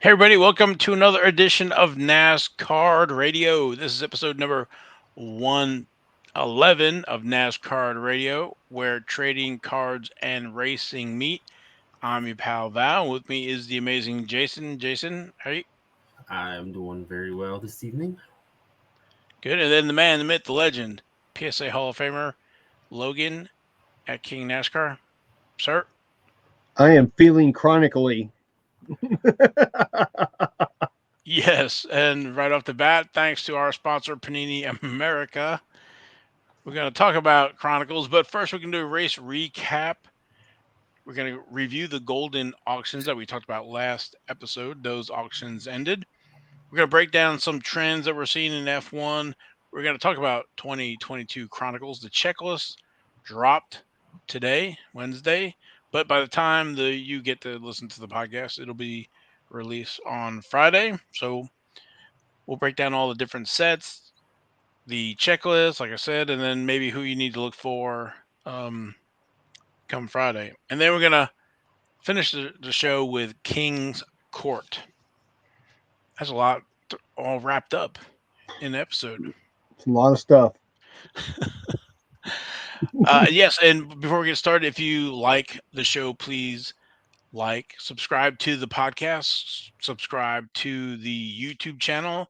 Hey everybody, welcome to another edition of NasCard Radio. This is episode number 111 of NasCard Radio, where trading cards and racing meet. I'm your pal Val. With me is the amazing Jason. Jason, how are you? I'm doing very well this evening. Good. And then the man, the myth, the legend, PSA Hall of Famer, Logan at King NASCAR. Sir? I am feeling chronically. Yes. And right off the bat, thanks to our sponsor, Panini America. We're going to talk about Chronicles, but first we're going to do a race recap. We're going to review the golden auctions that we talked about last episode. Those auctions ended. We're going to break down some trends that we're seeing in F1. We're going to talk about 2022 Chronicles. The checklist dropped today, Wednesday, but by the time you get to listen to the podcast, it'll be released on Friday. So we'll break down all the different sets, the checklist, like I said, and then maybe who you need to look for come Friday. And then we're going to finish the show with King's Court. That's a lot all wrapped up in the episode. It's a lot of stuff. Yes, and before we get started, if you like the show, please subscribe to the podcast, subscribe to the YouTube channel,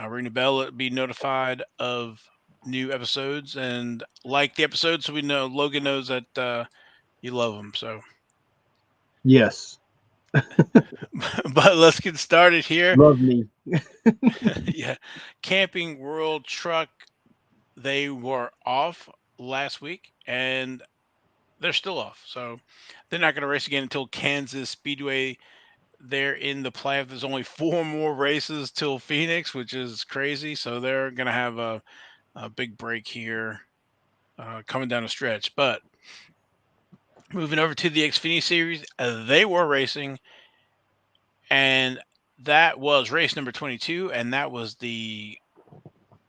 ring the bell to be notified of new episodes, and like the episode so we know Logan knows that you love them. So, Yes, but let's get started here. love me. Yeah, Camping World Truck, they were off last week and they're still off. So they're not going to race again until Kansas Speedway. They're in the playoff. There's only four more races till Phoenix, which is crazy. So they're going to have a big break here coming down the stretch. But moving over to the Xfinity Series, they were racing, and that was race number 22, and that was the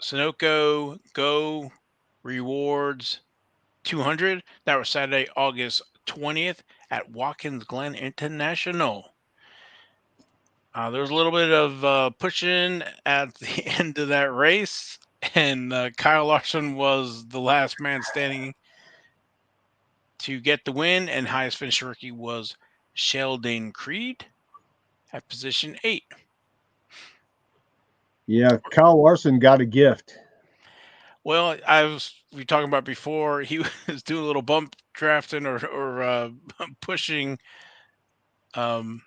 Sunoco Go Rewards 200. That was Saturday, August 20th at Watkins Glen International. There was a little bit of pushing at the end of that race, and Kyle Larson was the last man standing to get the win, and highest finished rookie was Sheldon Creed at position 8. Yeah, Kyle Larson got a gift. Well, we talking about before, he was doing a little bump drafting or pushing um,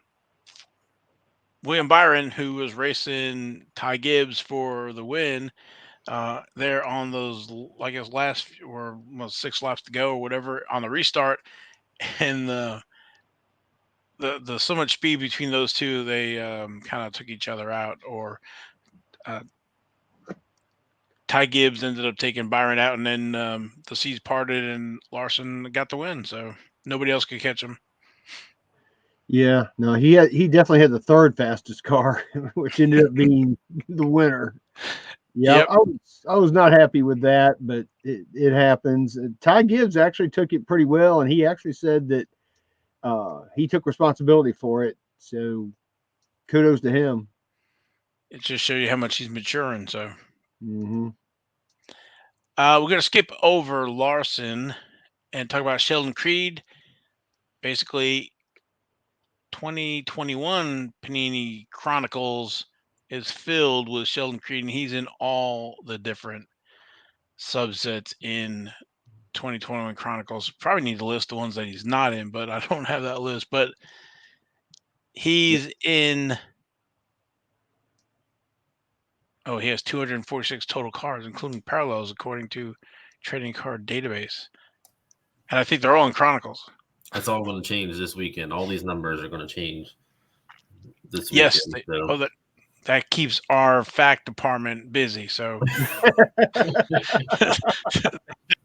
William Byron, who was racing Ty Gibbs for the win. They're on those, I guess, last or 6 laps to go or whatever on the restart, and the so much speed between those two, they kind of took each other out. Or uh, Ty Gibbs ended up taking Byron out, and then the seas parted, and Larson got the win. So nobody else could catch him. Yeah, no, he definitely had the third fastest car, which ended up being the winner. Yeah, Yep. I was not happy with that, but it happens. Ty Gibbs actually took it pretty well, and he actually said that he took responsibility for it. So kudos to him. It just shows you how much he's maturing. So Hmm. we're gonna skip over Larson and talk about Sheldon Creed. Basically, 2021 Panini Chronicles is filled with Sheldon Creed, and he's in all the different subsets in 2021 Chronicles. Probably need to list the ones that he's not in, but I don't have that list. But he's in. Oh, he has 246 total cards, including parallels, according to Trading Card Database. And I think they're all in Chronicles. That's all going to change this weekend. All these numbers are going to change this Yes. weekend. So That keeps our fact department busy. So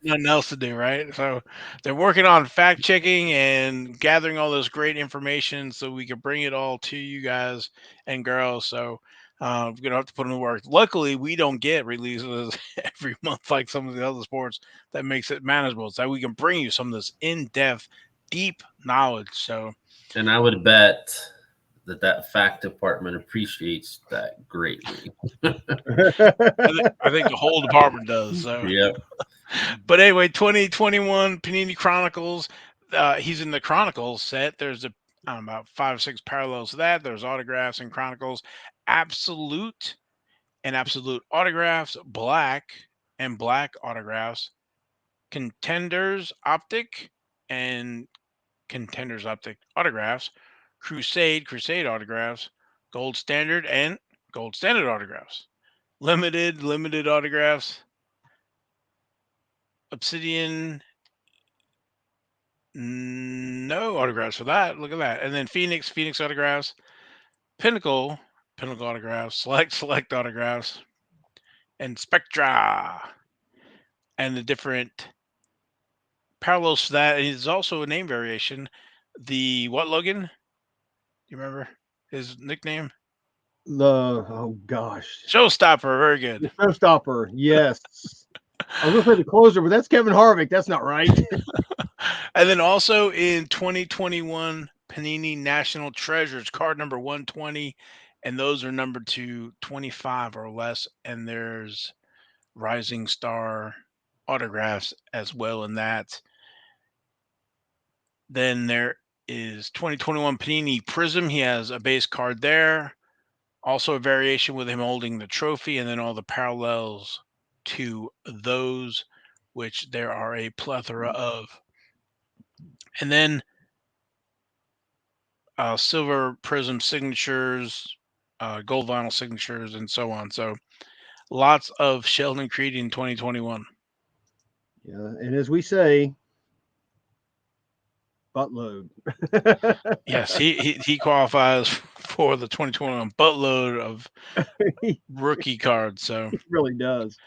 nothing else to do, right? So they're working on fact checking and gathering all this great information so we can bring it all to you guys and girls. So we're gonna have to put in the work. Luckily, we don't get releases every month like some of the other sports. That makes it manageable. So we can bring you some of this in-depth, deep knowledge. So and I would bet that fact department appreciates that greatly. I think the whole department does. So, Yep. but anyway, 2021 Panini Chronicles. He's in the Chronicles set. There's about 5 or 6 parallels to that. There's autographs and Chronicles, absolute and absolute autographs, black and black autographs, contenders optic and contenders optic autographs, crusade autographs, gold standard and gold standard autographs, limited autographs, obsidian, no autographs for that. Look at that. And then Phoenix autographs, Pinnacle autographs, select autographs, and Spectra, and the different parallels to that. And there's also a name variation. The what Logan? You remember his nickname? Oh gosh, Showstopper. Very good. the showstopper. Yes, I was gonna say the closer, but that's Kevin Harvick. That's not right. And then also in 2021 Panini National Treasures, card number 120, and those are numbered to 25 or less. And there's Rising Star autographs as well in that. Then there is 2021 Panini Prism. He has a base card there. Also a variation with him holding the trophy, and then all the parallels to those, which there are a plethora of. And then silver prism signatures, gold vinyl signatures, and so on. So lots of Sheldon Creed in 2021. Yeah, and as we say, buttload. Yes, he qualifies for the 2021 buttload of He rookie cards. So really does.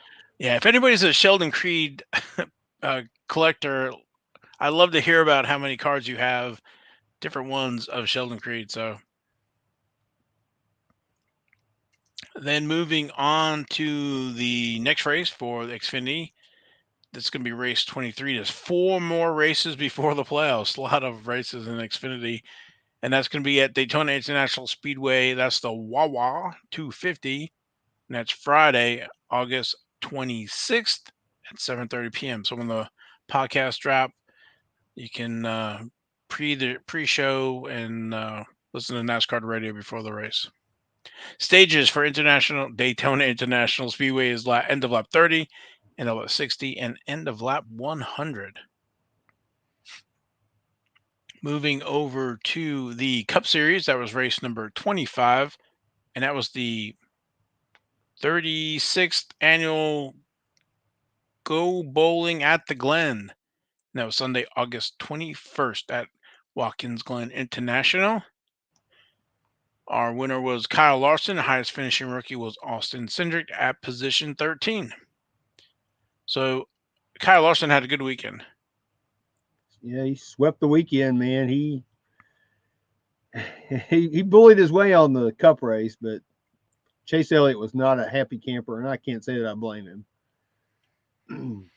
yeah, if anybody's a Sheldon Creed collector, I'd love to hear about how many cards you have, different ones of Sheldon Creed. So then moving on to the next race for the Xfinity. That's going to be race 23. There's 4 more races before the playoffs. A lot of races in Xfinity. And that's going to be at Daytona International Speedway. That's the Wawa 250. And that's Friday, August 26th at 7:30 p.m. So when the podcast drop, you can pre-show and listen to NasCard Radio before the race. Stages for International Daytona International Speedway is end of lap 30, end of lap 60, and end of lap 100. Moving over to the Cup Series, that was race number 25, and that was the 36th annual Go Bowling at the Glen. And that was Sunday, August 21st at Watkins Glen International. Our winner was Kyle Larson. The highest finishing rookie was Austin Cindric at position 13. So Kyle Larson had a good weekend. Yeah, he swept the weekend, man. He bullied his way on the Cup race, but Chase Elliott was not a happy camper, and I can't say that I blame him.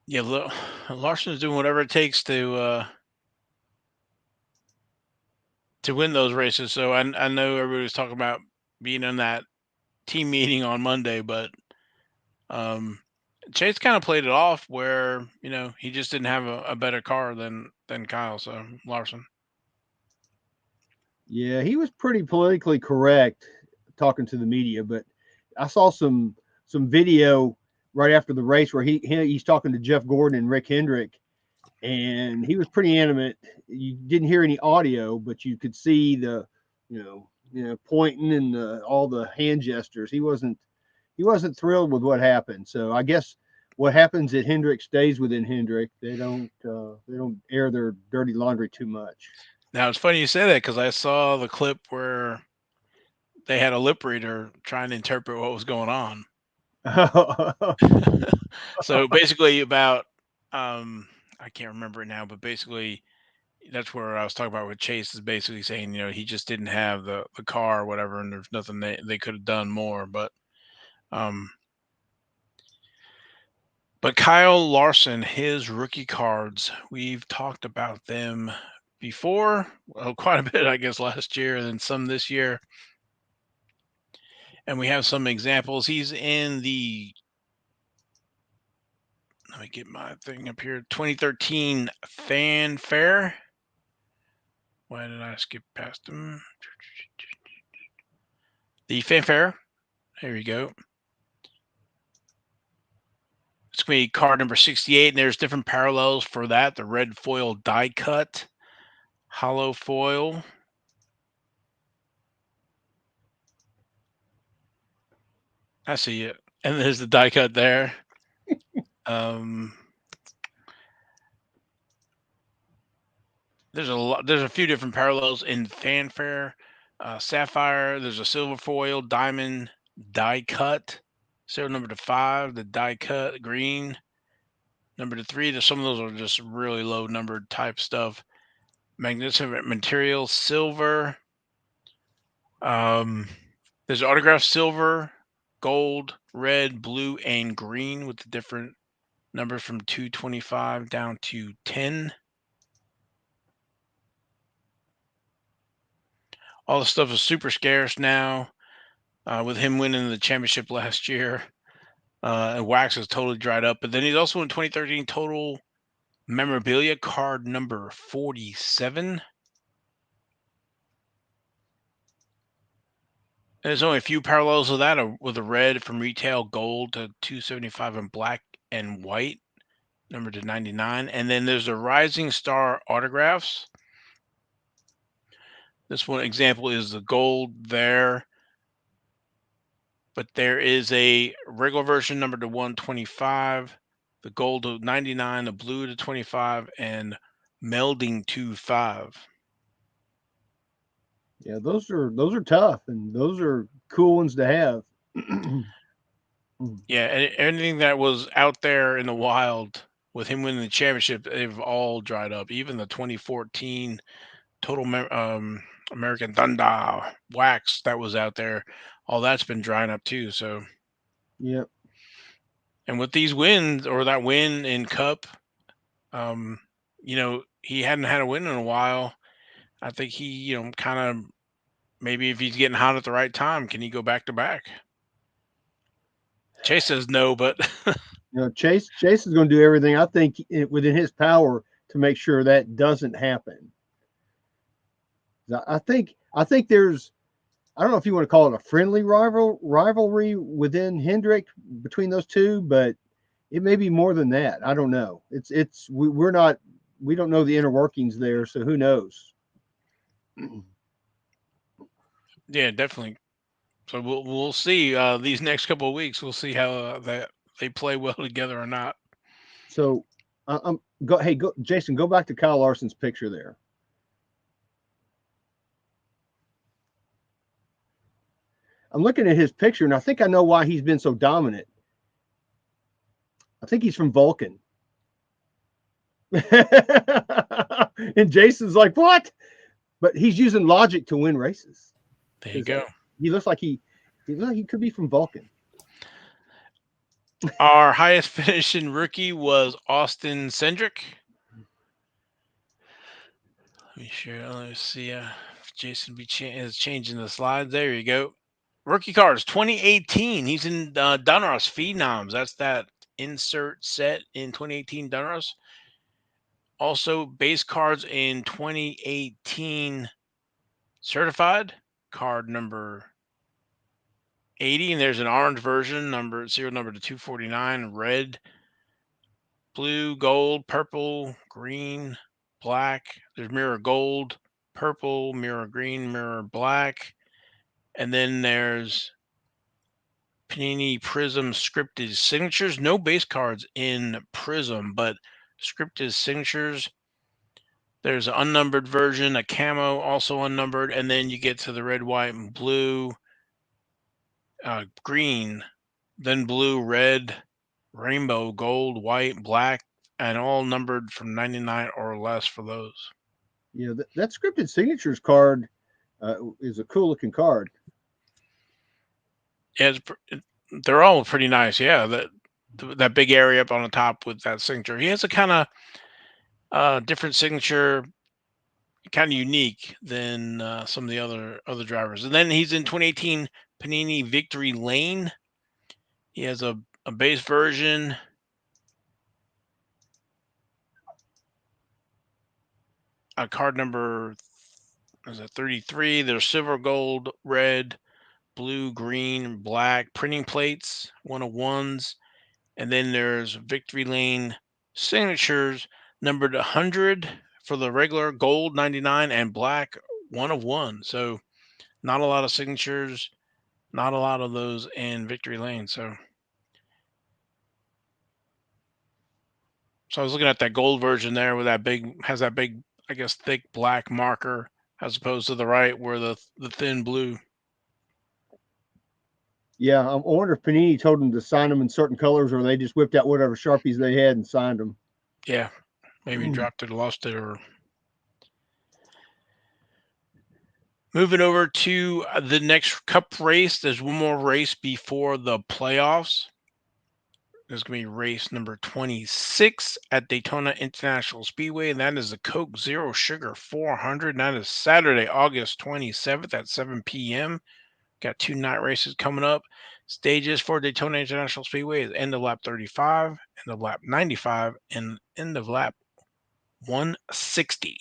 Yeah, Larson's doing whatever it takes to win those races. So I know everybody was talking about being in that team meeting on Monday, but Chase kind of played it off where he just didn't have a better car than Kyle. So Larson. Yeah, he was pretty politically correct talking to the media, but I saw some video right after the race where he's talking to Jeff Gordon and Rick Hendrick, and he was pretty animate. You didn't hear any audio, but you could see the pointing and all the hand gestures. He wasn't thrilled with what happened. So I guess what happens at Hendrick stays within Hendrick. They don't air their dirty laundry too much. Now it's funny you say that because I saw the clip where they had a lip reader trying to interpret what was going on. So basically about I can't remember it now, but basically that's where I was talking about with Chase is basically saying, he just didn't have the car or whatever, and there's nothing they could have done more. But Kyle Larson, his rookie cards, we've talked about them before. Well, quite a bit, I guess, last year, and then some this year. And we have some examples. He's in the, let me get my thing up here, 2013 Fanfare. Why did I skip past him? The Fanfare. There you go. It's going to be card number 68, and there's different parallels for that. The red foil die cut, hollow foil. I see it. And there's the die cut there. There's a few different parallels in Fanfare. Sapphire, there's a silver foil, diamond, die cut. Serial number to 5, the die cut green. Number to 3, some of those are just really low numbered type stuff. Magnificent material, silver. There's autograph silver, gold, red, blue, and green with the different numbers from 225 down to 10. All the stuff is super scarce now. With him winning the championship last year, and wax is totally dried up. But then he's also in 2013 total memorabilia card number 47. There's only a few parallels of that, with a red from retail, gold to 275, and black and white, number to 99. And then there's the Rising Star autographs. This one example is the gold there. But there is a regular version number to 125, the gold to 99, the blue to 25, and melding to 5. Yeah, those are tough, and those are cool ones to have. Yeah, and anything that was out there in the wild with him winning the championship, they've all dried up. Even the 2014 Total American Thunder wax that was out there, all that's been drying up too. So, yeah. And with these wins, or that win in Cup, he hadn't had a win in a while. I think he, kind of, maybe if he's getting hot at the right time, can he go back to back? Chase says no, but Chase is going to do everything I think within his power to make sure that doesn't happen. I think there's, I don't know if you want to call it a friendly rivalry within Hendrick between those two, but it may be more than that. I don't know. We don't know the inner workings there, so who knows? Yeah, definitely. So we'll see these next couple of weeks. We'll see how that they play well together or not. So, go Jason. Go back to Kyle Larson's picture there. I'm looking at his picture, and I think I know why he's been so dominant. I think he's from Vulcan. And Jason's like, what? But he's using logic to win races. There you go. He looks like he could be from Vulcan. Our highest finishing rookie was Austin Cindric. Let me see. Jason is changing the slides. There you go. Rookie cards 2018. He's in Donruss Phenoms. That's that insert set in 2018 Donruss. Also, base cards in 2018 certified, card number 80. And there's an orange version, serial number to 249, red, blue, gold, purple, green, black. There's mirror gold, purple, mirror green, mirror black. And then there's Panini Prism scripted signatures. No base cards in Prism, but scripted signatures. There's an unnumbered version, a camo, also unnumbered, and then you get to the red, white, and blue, green, then blue, red, rainbow, gold, white, black, and all numbered from 99 or less for those. Yeah, that scripted signatures card is a cool looking card. Yeah, they're all pretty nice. Yeah, that big area up on the top with that signature. He has a kind of different signature kind of unique than some of the other drivers. And then he's in 2018 Panini Victory Lane. He has a base version. A card number is it 33. There's silver, gold, red, blue, green, black printing plates, 101s. And then there's Victory Lane signatures numbered 100 for the regular, gold 99, and black 101. So not a lot of signatures, not a lot of those in Victory Lane. So I was looking at that gold version there with that has that big, I guess, thick black marker as opposed to the right where the thin blue. Yeah, I wonder if Panini told them to sign them in certain colors, or they just whipped out whatever Sharpies they had and signed them. Yeah, maybe dropped it, lost it, or moving over to the next Cup race. There's one more race before the playoffs. There's going to be race number 26 at Daytona International Speedway, and that is the Coke Zero Sugar 400. And that is Saturday, August 27th at 7 p.m. Got 2 night races coming up. Stages for Daytona International Speedway is end of lap 35, end of lap 95, and end of lap 160.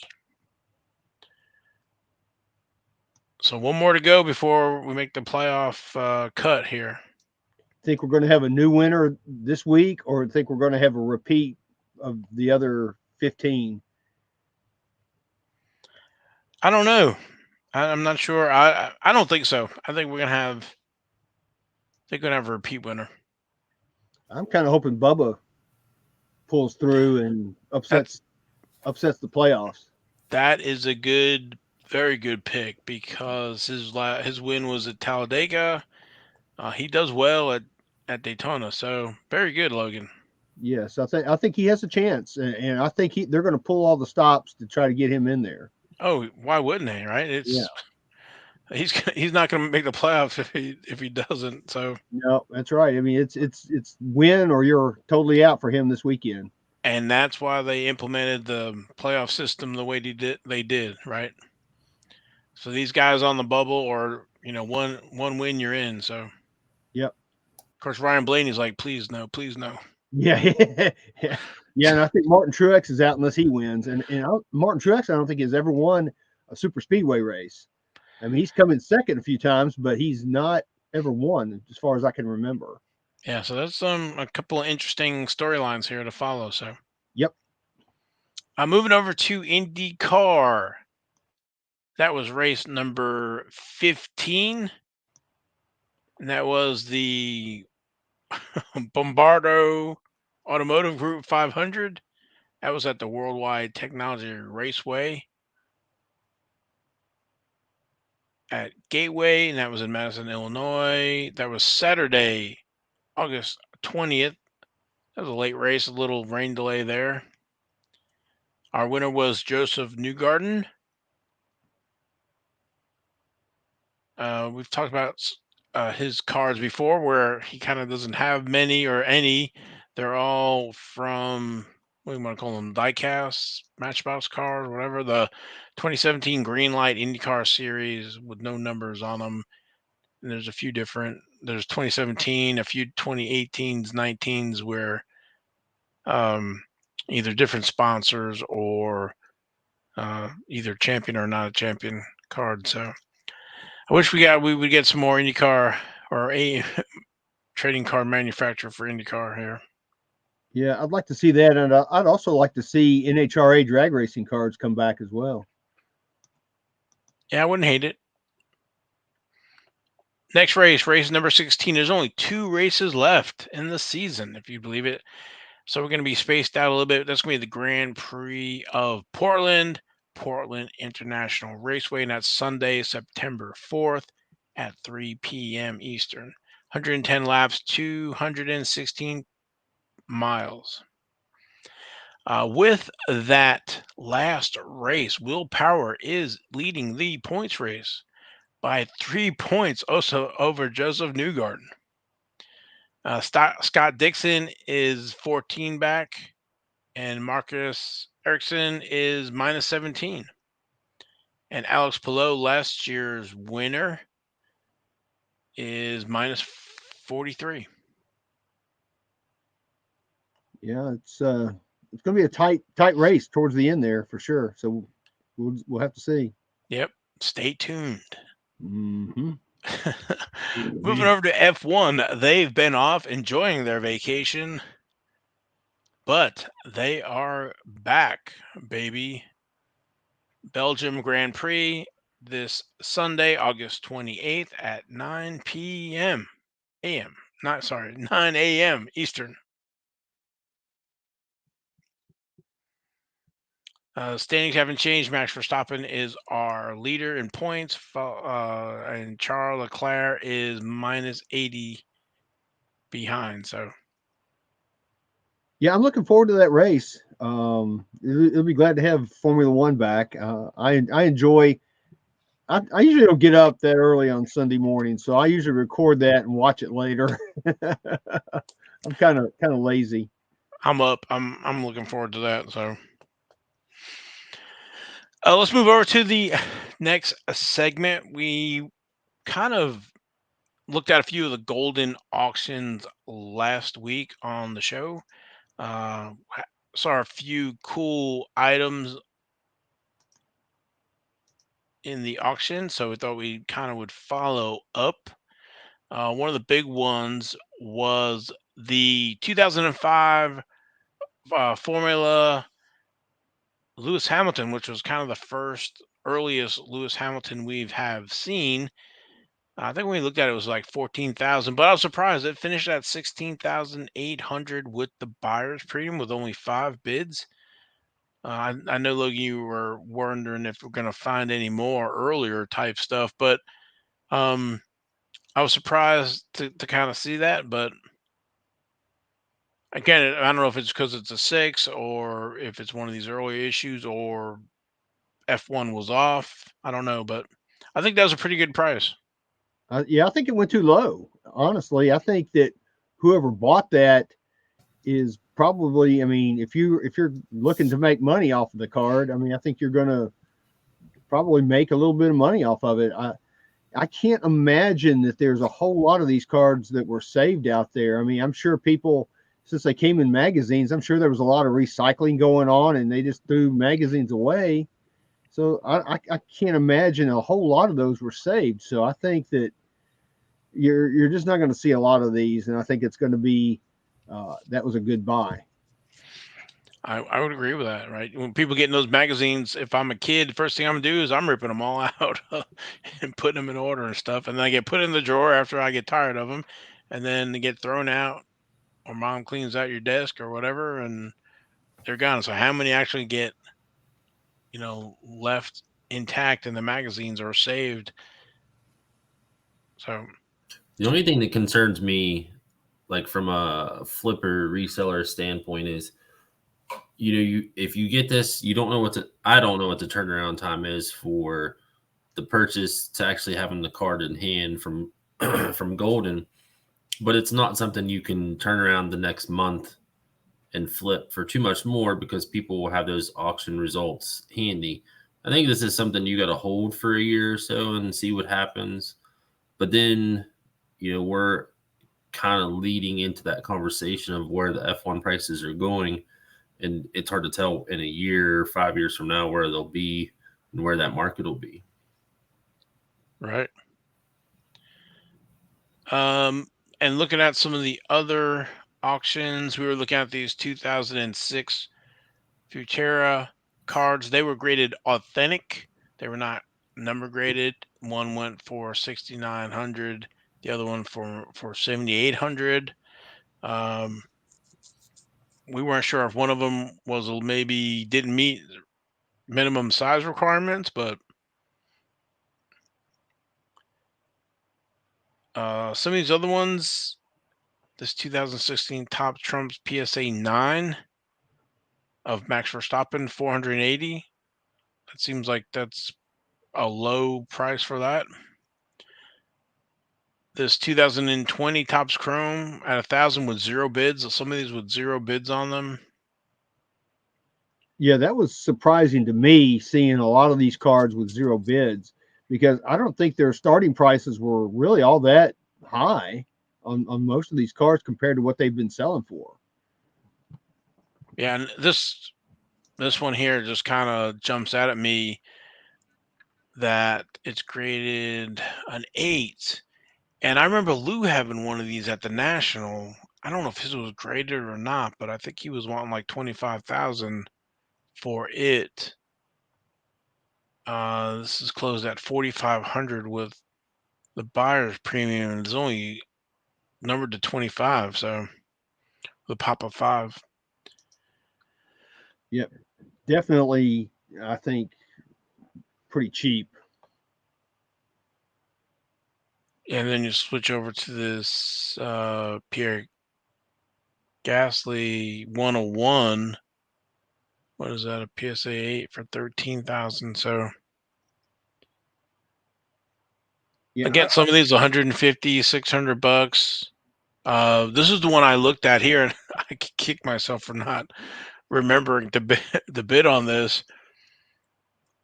So one more to go before we make the playoff cut here. Think we're going to have a new winner this week, or think we're going to have a repeat of the other 15? I don't know. I'm not sure. I don't think so. I think we're gonna have. They're gonna have a repeat winner. I'm kind of hoping Bubba pulls through and upsets the playoffs. That is a very good pick because his win was at Talladega. He does well at Daytona, so very good, Logan. Yes, I think he has a chance, and I think they're going to pull all the stops to try to get him in there. Oh, why wouldn't they? Right? He's not going to make the playoffs if he doesn't. So no, that's right. I mean, it's win or you're totally out for him this weekend. And that's why they implemented the playoff system the way they did, right? So these guys on the bubble, or one win, you're in. So yep. Of course, Ryan Blaney's like, please no, please no. Yeah, yeah. And I think Martin Truex is out unless he wins. And Martin Truex, I don't think has ever won a super speedway race. I mean, he's come in second a few times, but he's not ever won as far as I can remember. Yeah, so that's a couple of interesting storylines here to follow. So, yep. Moving over to IndyCar. That was race number 15, and that was the Bombardo Automotive Group 500. That was at the Worldwide Technology Raceway at Gateway, and that was in Madison, Illinois. That was Saturday, August 20th. That was a late race, a little rain delay there. Our winner was Joseph Newgarden. We've talked about his cards before, where he kind of doesn't have many or any. They're all from, what do you want to call them, diecast, Matchbox cars, whatever. The 2017 Greenlight IndyCar Series with no numbers on them. And there's a few different. There's 2017, a few 2018s, 19s, where either different sponsors or either champion or not a champion card. So I wish we would get some more IndyCar or a trading card manufacturer for IndyCar here. Yeah, I'd like to see that, and I'd also like to see NHRA drag racing cards come back as well. Yeah, I wouldn't hate it. Next race number 16. There's only 2 races left in the season, if you believe it. So we're going to be spaced out a little bit. That's going to be the Grand Prix of Portland International Raceway, and that's Sunday, September 4th at 3 p.m. Eastern. 110 laps, 216 miles. With that last race, Will Power is leading the points race by 3 points, also over Joseph Newgarden. Scott Dixon is 14 back, and Marcus Ericsson is minus 17. And Alex Palou, last year's winner, is minus 43. Yeah, it's going to be a tight race towards the end there for sure. So we'll have to see. Yep. Stay tuned. Mm-hmm. Moving over to F1, they've been off enjoying their vacation, but they are back, baby. Belgium Grand Prix this Sunday, August 28th at 9 p.m. a.m. 9 a.m. Eastern. Standings haven't changed. Max Verstappen is our leader in points, and Charles Leclerc is minus 80 behind. So, yeah, I'm looking forward to that race. It'll be glad to have Formula One back. I enjoy. I usually don't get up that early on Sunday morning, so I usually record that and watch it later. I'm kind of lazy. I'm up. I'm looking forward to that. So, let's move over to the next segment. We kind of looked at a few of the golden auctions last week on the show. Saw a few cool items in the auction, so we thought we kind of would follow up. One of the big ones was the 2005 Formula Lewis Hamilton, which was kind of the first earliest Lewis Hamilton we've have seen. I think when we looked at it, it was like 14,000, but I was surprised it finished at 16,800 with the buyer's premium with only 5 bids. I know, Logan, you were wondering if we're going to find any more earlier type stuff, but um, I was surprised to kind of see that. But again, I don't know if it's because it's a 6 or if it's one of these early issues or F1 was off. I don't know, but I think that was a pretty good price. Yeah, I think it went too low. Honestly, I think that whoever bought that is probably. I mean, if you're looking to make money off of the card, I mean, I think you're going to probably make a little bit of money off of it. I can't imagine that there's a whole lot of these cards that were saved out there. I mean, I'm sure people, since they came in magazines, I'm sure there was a lot of recycling going on, and they just threw magazines away. So I can't imagine a whole lot of those were saved. So I think that you're just not going to see a lot of these, and I think it's going to be that was a good buy. I would agree with that, right? When people get in those magazines, if I'm a kid, the first thing I'm gonna do is I'm ripping them all out and putting them in order and stuff, and then I get put in the drawer after I get tired of them, and then they get thrown out, or mom cleans out your desk or whatever, and they're gone. So how many actually get left intact in the magazines or saved? So The only thing that concerns me, like from a flipper reseller standpoint, is if you get this, you don't know I don't know what the turnaround time is for the purchase to actually having the card in hand from from Golden, but it's not something you can turn around the next month and flip for too much more because people will have those auction results handy. I think this is something you got to hold for a year or so and see what happens. But then, we're kind of leading into that conversation of where the F1 prices are going. And it's hard to tell in a year, 5 years from now, where they'll be and where that market will be. right. And looking at some of the other auctions, we were looking at these 2006 Futera cards. They were graded authentic. They were not number graded. One went for 6,900. The other one for 7,800. We weren't sure if one of them was maybe didn't meet minimum size requirements, but some of these other ones, this 2016 Top Trumps PSA 9 of Max Verstappen, 480. That seems like that's a low price for that. This 2020 Topps Chrome at 1,000 with 0 bids. Some of these with 0 bids on them. Yeah, that was surprising to me, seeing a lot of these cards with 0 bids, because I don't think their starting prices were really all that high on most of these cards compared to what they've been selling for. Yeah, and this one here just kind of jumps out at me that it's graded an 8. And I remember Lou having one of these at the National. I don't know if his was graded or not, but I think he was wanting like 25,000 for it. This is closed at 4,500 with the buyer's premium. It's only numbered to 25, so the pop of 5. Yep, definitely, I think pretty cheap. And then you switch over to this Pierre Gasly 101. What is that? A PSA 8 for 13,000. So Yeah, again, some of these 150, 600 bucks. This is the one I looked at here, and I could kick myself for not remembering the bid on this,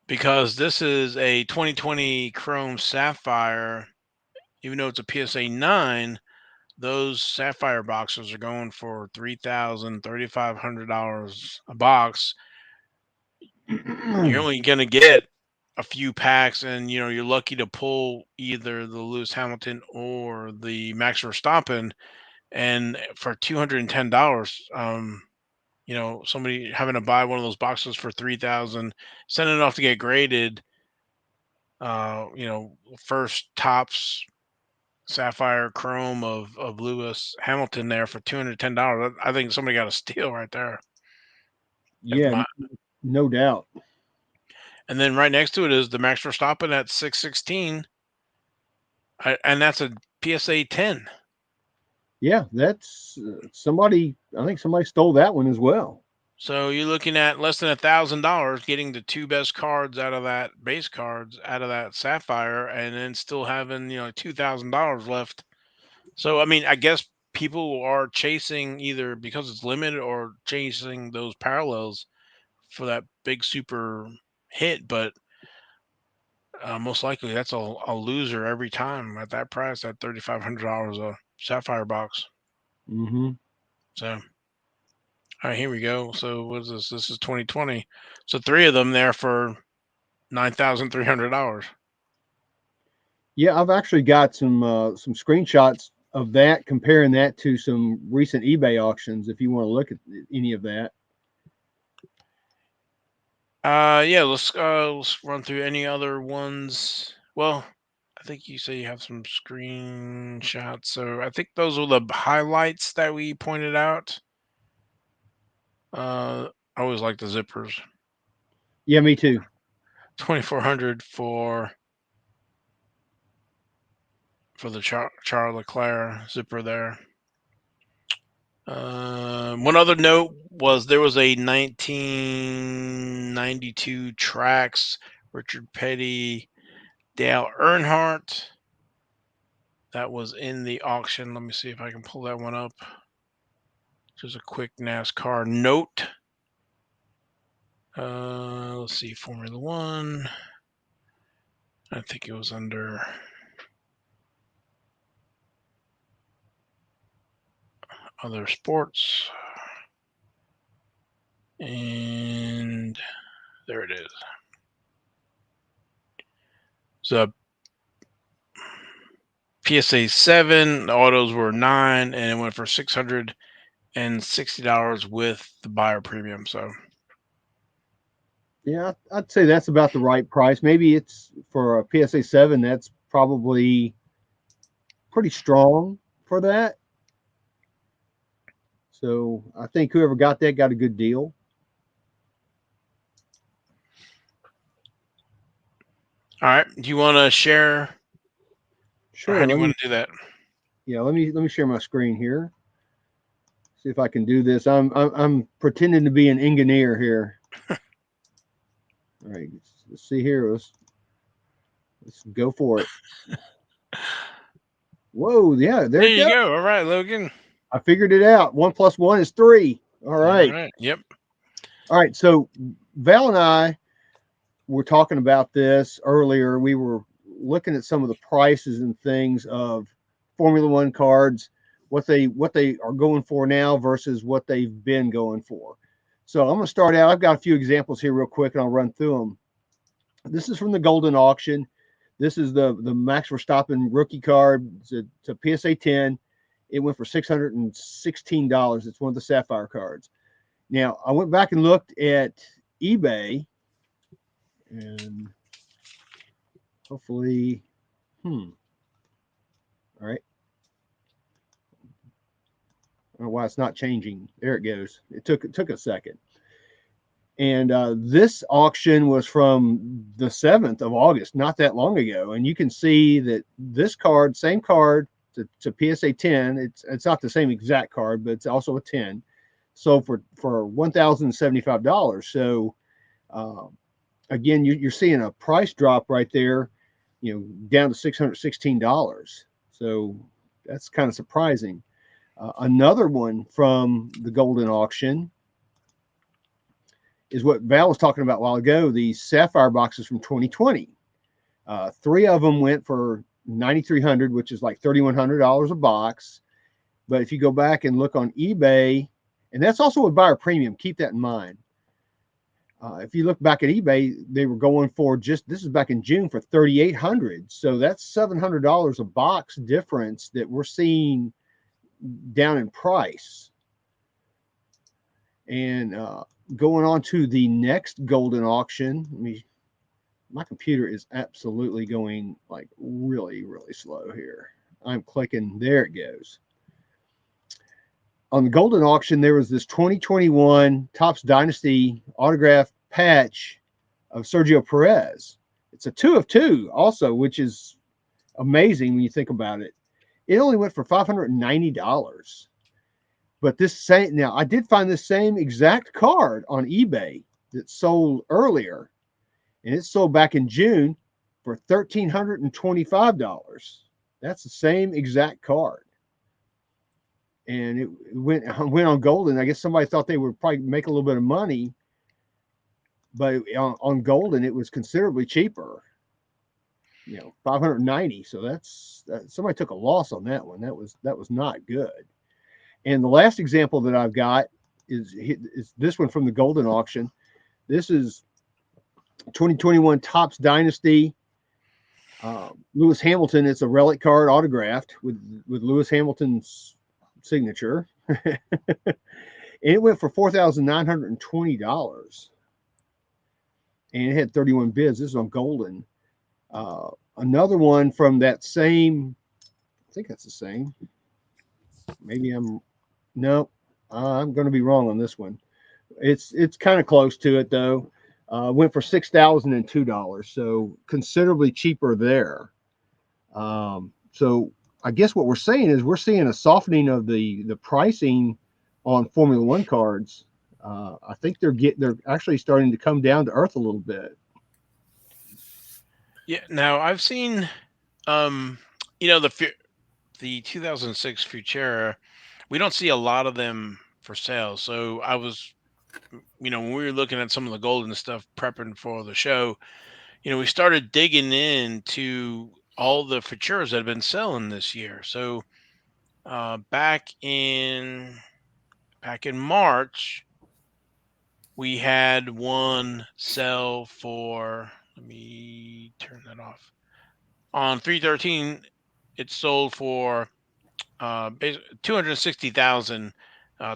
because this is a 2020 Chrome Sapphire. Even though it's a PSA 9, those Sapphire boxes are going for $3,000, $3,500 a box. You're only going to get a few packs, and you're lucky to pull either the Lewis Hamilton or the Max Verstappen. And for $210, somebody having to buy one of those boxes for $3,000, sending it off to get graded, first tops Sapphire Chrome of Lewis Hamilton there for $210. I think somebody got a steal right there. yeah, no doubt. And then right next to it is the Max Verstappen at 616, and that's a PSA 10. Yeah, that's somebody. I think somebody stole that one as well. So you're looking at less than $1,000 getting the 2 best cards out of that base cards out of that Sapphire, and then still having $2,000 left. So I mean, I guess people are chasing either because it's limited or chasing those parallels for that big super hit, but most likely that's a loser every time at that price, at $3,500 a Sapphire box. Mm-hmm. So, all right, here we go. So what is this? This is 2020. So 3 of them there for $9,300. Yeah, I've actually got some screenshots of that, comparing that to some recent eBay auctions. If you want to look at any of that. Yeah, let's run through any other ones. Well, I think you say you have some screenshots, so I think those are the highlights that we pointed out. I always like the zippers. Yeah, me too. 2,400 for the Charles Leclerc zipper there. One other note was there was a 1992 Trax Richard Petty Dale Earnhardt that was in the auction. Let me see if I can pull that one up. Just a quick NASCAR note. Let's see, Formula One. I think it was under other sports. And there it is. So PSA 7, the autos were 9, and it went for $660 with the buyer premium. So Yeah, I'd say that's about the right price. Maybe it's for a PSA 7. That's probably pretty strong for that. So I think whoever got that got a good deal. all right, do you want to share? Sure. Or how do you want to do that? Yeah, let me share my screen here. See if I can do this. I'm pretending to be an engineer here. All right, let's see here. Let's go for it. Whoa, yeah, There you go. All right, Logan. I figured it out. 1 + 1 is 3. All right. Yep. All right. So Val and I were talking about this earlier. We were looking at some of the prices and things of Formula One cards, what they are going for now versus what they've been going for. So I'm going to start out. I've got a few examples here real quick, and I'll run through them. This is from the Golden Auction. This is the Max Verstappen rookie card. It's a PSA 10. It went for $616. It's one of the Sapphire cards. Now I went back and looked at eBay, and hopefully, all right. I don't know why it's not changing. There it goes. It took a second. And this auction was from the 7th of August, not that long ago. And you can see that this card, same card, it's a PSA 10. It's not the same exact card, but it's also a 10. Sold for $1,075. So again, you're seeing a price drop right there, down to $616. So that's kind of surprising. Another one from the Golden Auction is what Val was talking about a while ago, these Sapphire boxes from 2020. 3 of them went for $9,300, which is like $3,100 a box. But if you go back and look on eBay, and that's also a buyer premium, keep that in mind. If you look back at eBay, they were going for this is back in June, for $3,800. So that's $700 a box difference that we're seeing down in price. And going on to the next Golden Auction, my computer is absolutely going like really, really slow here. I'm clicking, there it goes. On the Golden Auction, there was this 2021 Topps Dynasty autograph patch of Sergio Perez. It's a 2 of 2 also, which is amazing when you think about it. It only went for $590. But now I did find this same exact card on eBay that sold earlier, and it sold back in June for $1,325. That's the same exact card. And it went on Golden. I guess somebody thought they would probably make a little bit of money, but on Golden it was considerably cheaper. $590. So somebody took a loss on that one. That was not good. And the last example that I've got is this one from the Golden Auction. This is 2021 Topps Dynasty. Lewis Hamilton. It's a relic card autographed with Lewis Hamilton's signature. And it went for $4,920. And it had 31 bids. This is on Golden. Another one from that same, I think that's the same. Maybe I'm going to be wrong on this one. It's kind of close to it though. Went for $6,002, so considerably cheaper there. So I guess what we're saying is we're seeing a softening of the pricing on Formula One cards. I think they're actually starting to come down to earth a little bit. Yeah. Now I've seen, the 2006 Futura. We don't see a lot of them for sale. So I was, when we were looking at some of the Golden stuff, prepping for the show, we started digging into all the Futuras that have been selling this year. So back in March, we had one sell for, let me turn that off. On 3/13, it sold for 260,000,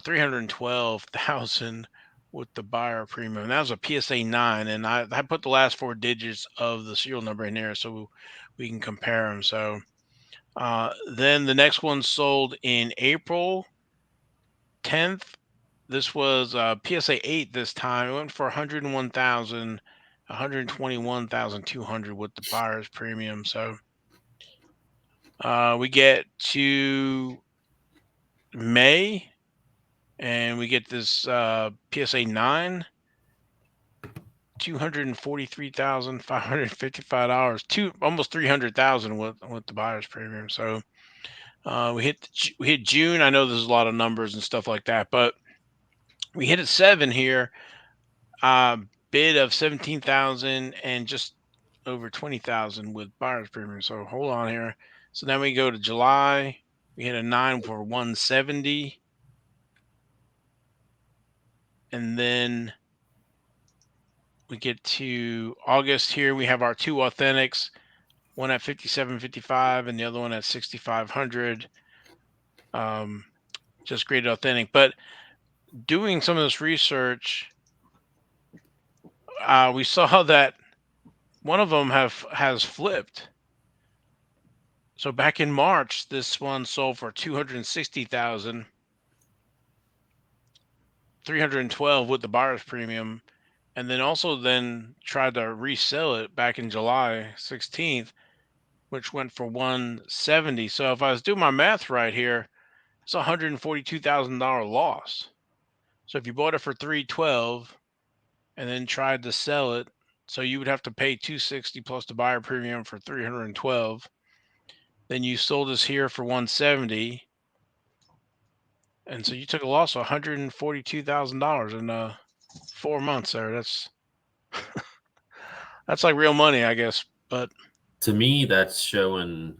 312,000 with the buyer premium. And that was a PSA 9, and I put the last 4 digits of the serial number in there so we can compare them. So then the next one sold in April 10th. This was PSA 8 this time. It went for 101,000, 121,200 with the buyer's premium. So we get to May, and we get this PSA 9, $243,555, almost 300,000 with the buyer's premium. So we hit June. I know there's a lot of numbers and stuff like that, but we hit at 7 here. bid of 17,000 and just over 20,000 with buyer's premium. So hold on here. So then we go to July. We hit a 9 for 170. And then we get to August here. We have our two authentics, one at 57.55 and the other one at 6,500. Just graded authentic. But doing some of this research, we saw that one of them has flipped. So back in March, this one sold for 260,000, 312 with the buyer's premium, and then tried to resell it back in July 16th, which went for 170. So if I was doing my math right here, it's a $142,000 loss. So if you bought it for 312 and then tried to sell it, so you would have to pay 260 plus the buyer premium for 312. Then you sold this here for 170. And so you took a loss of $142,000 in 4 months there. That's like real money, I guess. But To me, that's showing,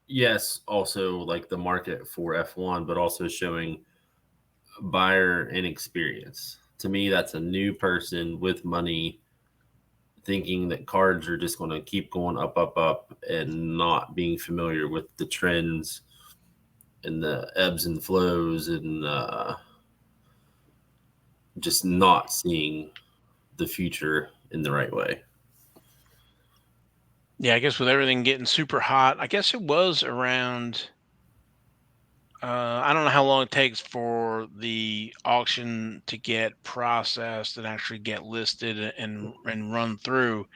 yes, also like the market for F1, but also showing buyer inexperience. To me, that's a new person with money thinking that cards are just going to keep going up, up, up, and not being familiar with the trends and the ebbs and flows, and just not seeing the future in the right way. yeah, I guess with everything getting super hot, I guess it was around. I don't know how long it takes for the auction to get processed and actually get listed and run through.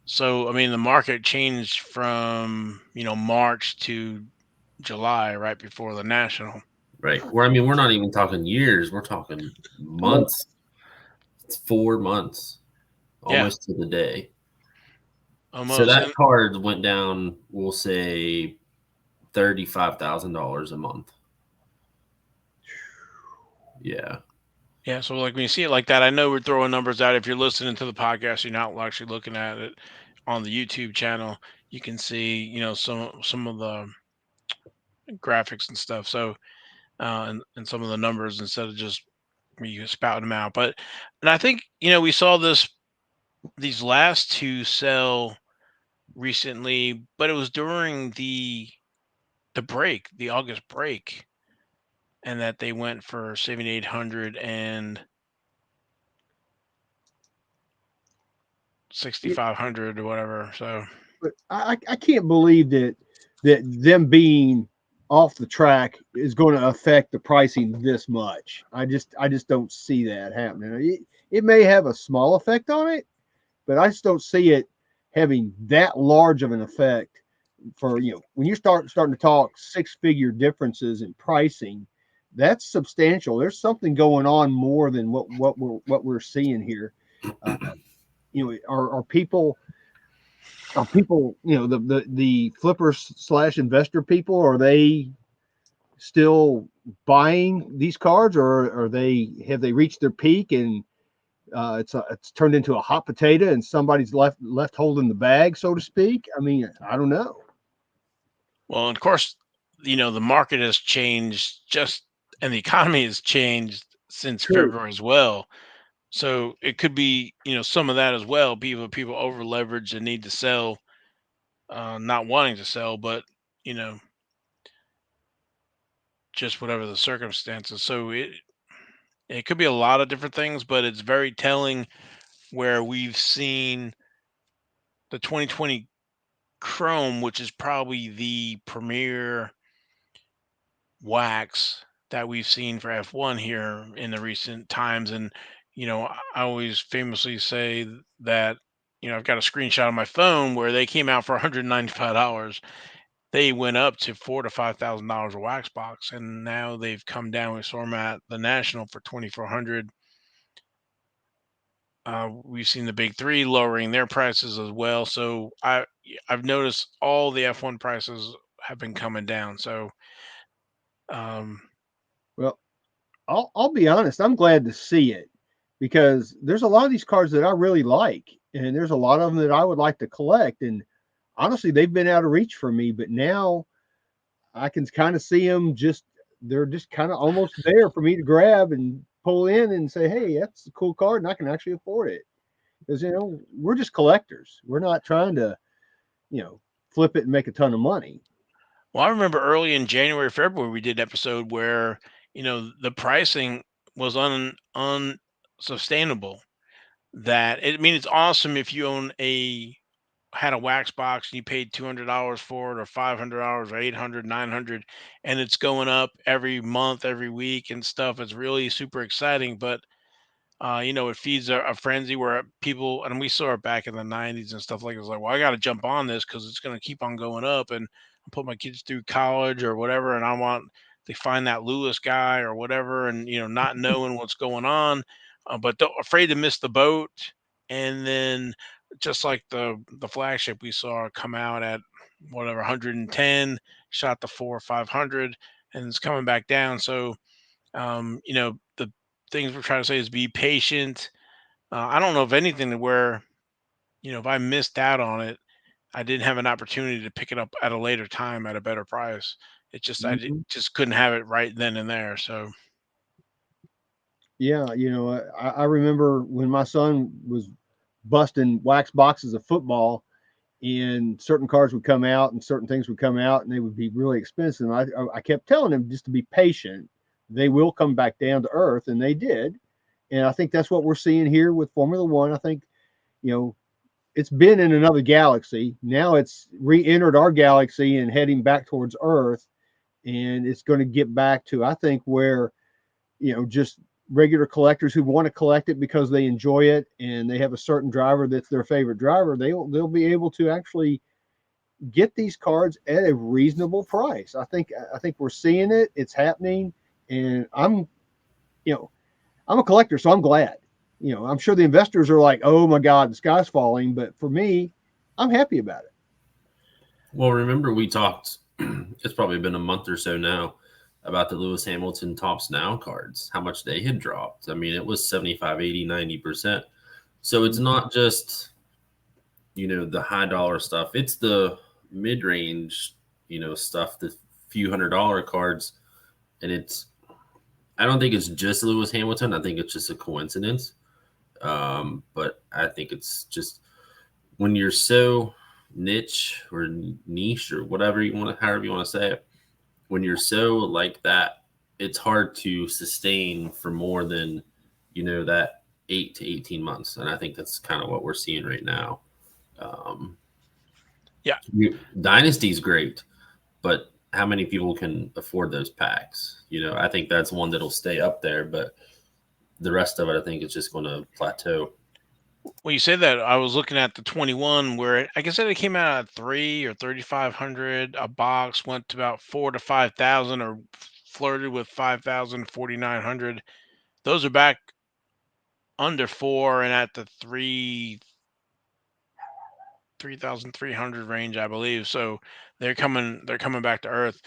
So I mean, the market changed from March to July, right before the national. Right. Where, I mean, we're not even talking years, we're talking months. It's 4 months, Yeah, almost to the day. So almost. that And card went down, we'll say $35,000 a month. Yeah. yeah, so like when you see it like that, I know we're throwing numbers out. If you're listening to the podcast, you're not actually looking at it on the YouTube channel. You can see, some of the graphics and stuff. So and some of the numbers instead of just me spouting them out. And I think we saw these last two sell recently, but it was during the break, the August break, and that they went for 7,800 and 6,500 or whatever. So But I can't believe that them being off the track is going to affect the pricing this much. I just don't see that happening. It may have a small effect on it, but I just don't see it having that large of an effect. For when you starting to talk six-figure differences in pricing, that's substantial. There's something going on more than what we're seeing here. Uh, are people, the flippers slash investor people, are they still buying these cards, or have they reached their peak and it's turned into a hot potato and somebody's left holding the bag, so to speak? I mean, I don't know. well, of course, the market has changed and the economy has changed since True. February as well. So it could be, some of that as well. People over leverage and need to sell, not wanting to sell, but you know, just whatever the circumstances. So it could be a lot of different things, but it's very telling where we've seen the 2020 Chrome, which is probably the premier wax that we've seen for F1 here in the recent times. And, I always famously say that, I've got a screenshot on my phone where they came out for $195. They went up to $4,000 to $5,000 a wax box, and now they've come down. We saw them at the National for 2,400. We've seen the big three lowering their prices as well. So I've noticed all the F1 prices have been coming down. So um, Well, I'll be honest. I'm glad to see it. because there's a lot of these cards that I really like, and there's a lot of them that I would like to collect. And honestly, they've been out of reach for me, but now I can kind of see them they're just kind of almost there for me to grab and pull in and say, hey, that's a cool card and I can actually afford it. Because, we're just collectors. We're not trying to, flip it and make a ton of money. Well, I remember early in January, February, we did an episode where, the pricing was unsustainable. It's awesome if you had a wax box and you paid $200 for it, or $500 or 800, 900, and it's going up every month, every week and stuff. It's really super exciting, but it feeds a frenzy where people, and we saw it back in the 90s and stuff, like it was like, well, I got to jump on this because it's going to keep on going up, and I put my kids through college or whatever, and I want to find that Lewis guy or whatever, and not knowing what's going on, but afraid to miss the boat. And then, just like the flagship we saw come out at whatever 110, shot the 4 or 500, and it's coming back down. So the things we're trying to say is be patient. I don't know of anything to where, if I missed out on it, I didn't have an opportunity to pick it up at a later time at a better price. Mhm. Just couldn't have it right then and there. So Yeah, I remember when my son was busting wax boxes of football, and certain cards would come out and certain things would come out and they would be really expensive. And I kept telling him just to be patient. They will come back down to earth, and they did. And I think that's what we're seeing here with Formula One. I think, you know, it's been in another galaxy. Now it's re-entered our galaxy and heading back towards Earth. And it's going to get back to, I think, where, just regular collectors who want to collect it because they enjoy it and they have a certain driver that's their favorite driver, they'll be able to actually get these cards at a reasonable price. I think we're seeing it. It's happening, and you know, I'm a collector, so I'm glad. I'm sure the investors are like, "Oh my God, the sky's falling," but for me, I'm happy about it. Well, remember we talked, it's probably been a month or so now, about the Lewis Hamilton Tops Now cards, how much they had dropped. I mean, it was 75, 80, 90%. So it's not just, the high dollar stuff. It's the mid-range, stuff, the few $100 cards. And I don't think it's just Lewis Hamilton. I think it's just a coincidence. But I think it's just when you're so niche or niche or whatever however you want to say it, when you're so like that, it's hard to sustain for more than, that 8 to 18 months. And I think that's kind of what we're seeing right now. yeah, Dynasty's great, but how many people can afford those packs? I think that's one that'll stay up there, but the rest of it, I think, is just going to plateau. well, you said that, I was looking at the 21 where I guess it came out at 3 or 3,500. A box went to about 4 to 5,000, or flirted with 5,000, 4,900. Those are back under four and at the 3,300 range, I believe. So they're coming back to earth.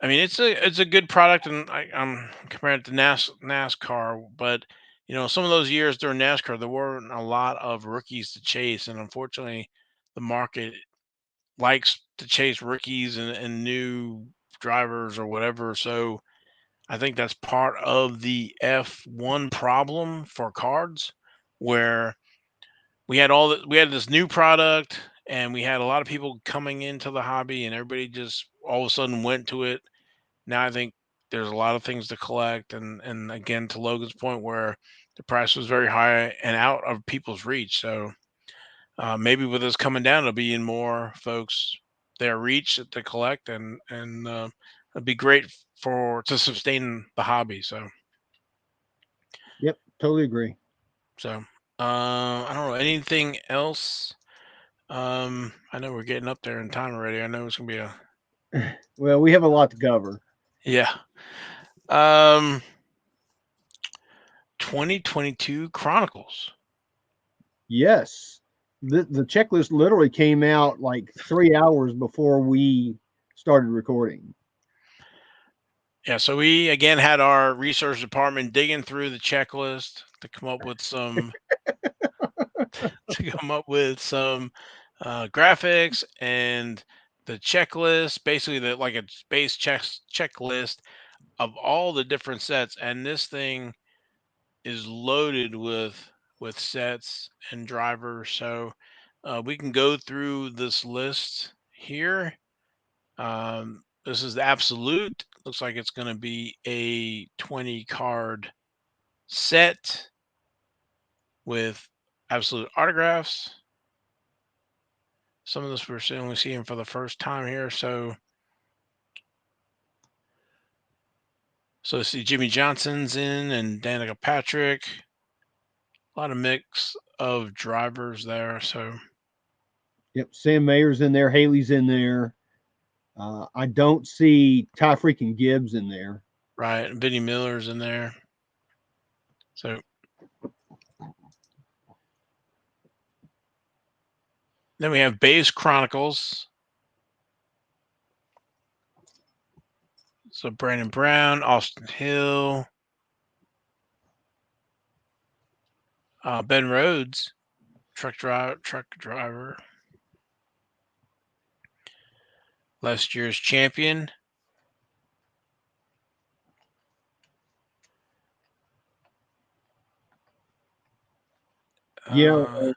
I mean, it's a good product, and I'm comparing it to NASCAR, but some of those years during NASCAR, there weren't a lot of rookies to chase, and unfortunately, the market likes to chase rookies and new drivers or whatever. So I think that's part of the F1 problem for cards, where we had this new product, and we had a lot of people coming into the hobby, and everybody just all of a sudden went to it. Now I think there's a lot of things to collect, and again, to Logan's point, where the price was very high and out of people's reach. So maybe with this coming down, it'll be in more folks their reach to collect, and it'd be great to sustain the hobby. Yep, totally agree. So I don't know anything else. I know we're getting up there in time already. I know it's gonna be a Well, we have a lot to cover. yeah. Um, 2022 Chronicles. Yes, the checklist literally came out like 3 hours before we started recording. Yeah, so we again had our research department digging through the checklist to come up with some graphics and the checklist, basically the like a base checklist of all the different sets, and this thing is loaded with sets and drivers. So we can go through this list here. This is the absolute. Looks like it's going to be a 20 card set with absolute autographs. Some of this we're only seeing for the first time here. So see Jimmy Johnson's in and Danica Patrick. A lot of mix of drivers there. So Yep, Sam Mayer's in there, Haley's in there. I don't see Ty freaking Gibbs in there. right, Vinnie Miller's in there. So then we have Base Chronicles. So Brandon Brown, Austin Hill, Ben Rhodes, truck driver. Last year's champion. Yeah,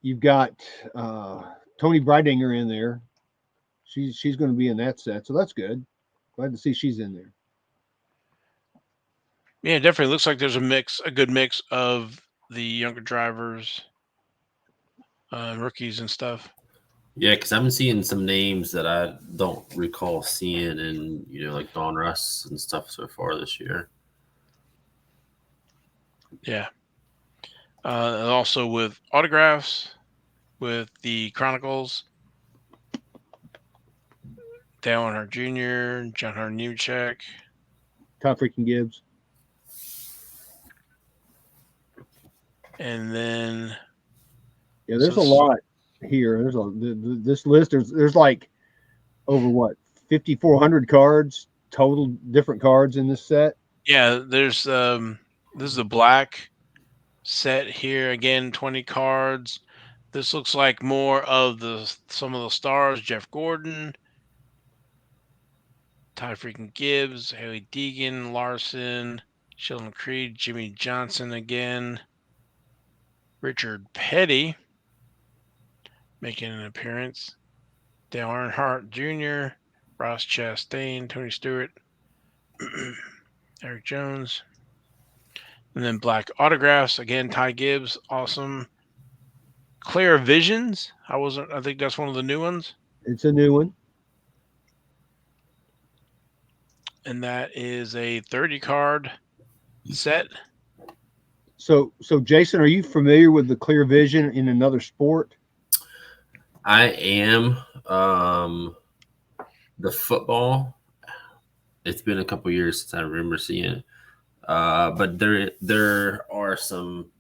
you've got Tony Breidinger in there. She's going to be in that set, so that's good. Glad to see she's in there. Yeah, definitely looks like there's a good mix of the younger drivers, rookies and stuff. Yeah, because I'm seeing some names that I don't recall seeing in, like Don Russ and stuff so far this year. Yeah. Also with autographs, with the Chronicles, Dale Earnhardt Jr., John Hunter Nemechek, Ty freaking Gibbs. and then there's a lot here. There's this list. There's like over 5,400 cards total, different cards in this set. Yeah, there's this is the black set here again, 20 cards. This looks like more of some of the stars: Jeff Gordon, Ty freaking Gibbs, Haley Deegan, Larson, Sheldon Creed, Jimmy Johnson again, Richard Petty making an appearance, Dale Earnhardt Jr., Ross Chastain, Tony Stewart, Eric Jones, and then black autographs again. Ty Gibbs, awesome. Clear Visions. I think that's one of the new ones. It's a new one. And that is a 30 card set. So Jason, are you familiar with the Clear Vision in another sport? I am. The football, it's been a couple years since I remember seeing it. But there are some,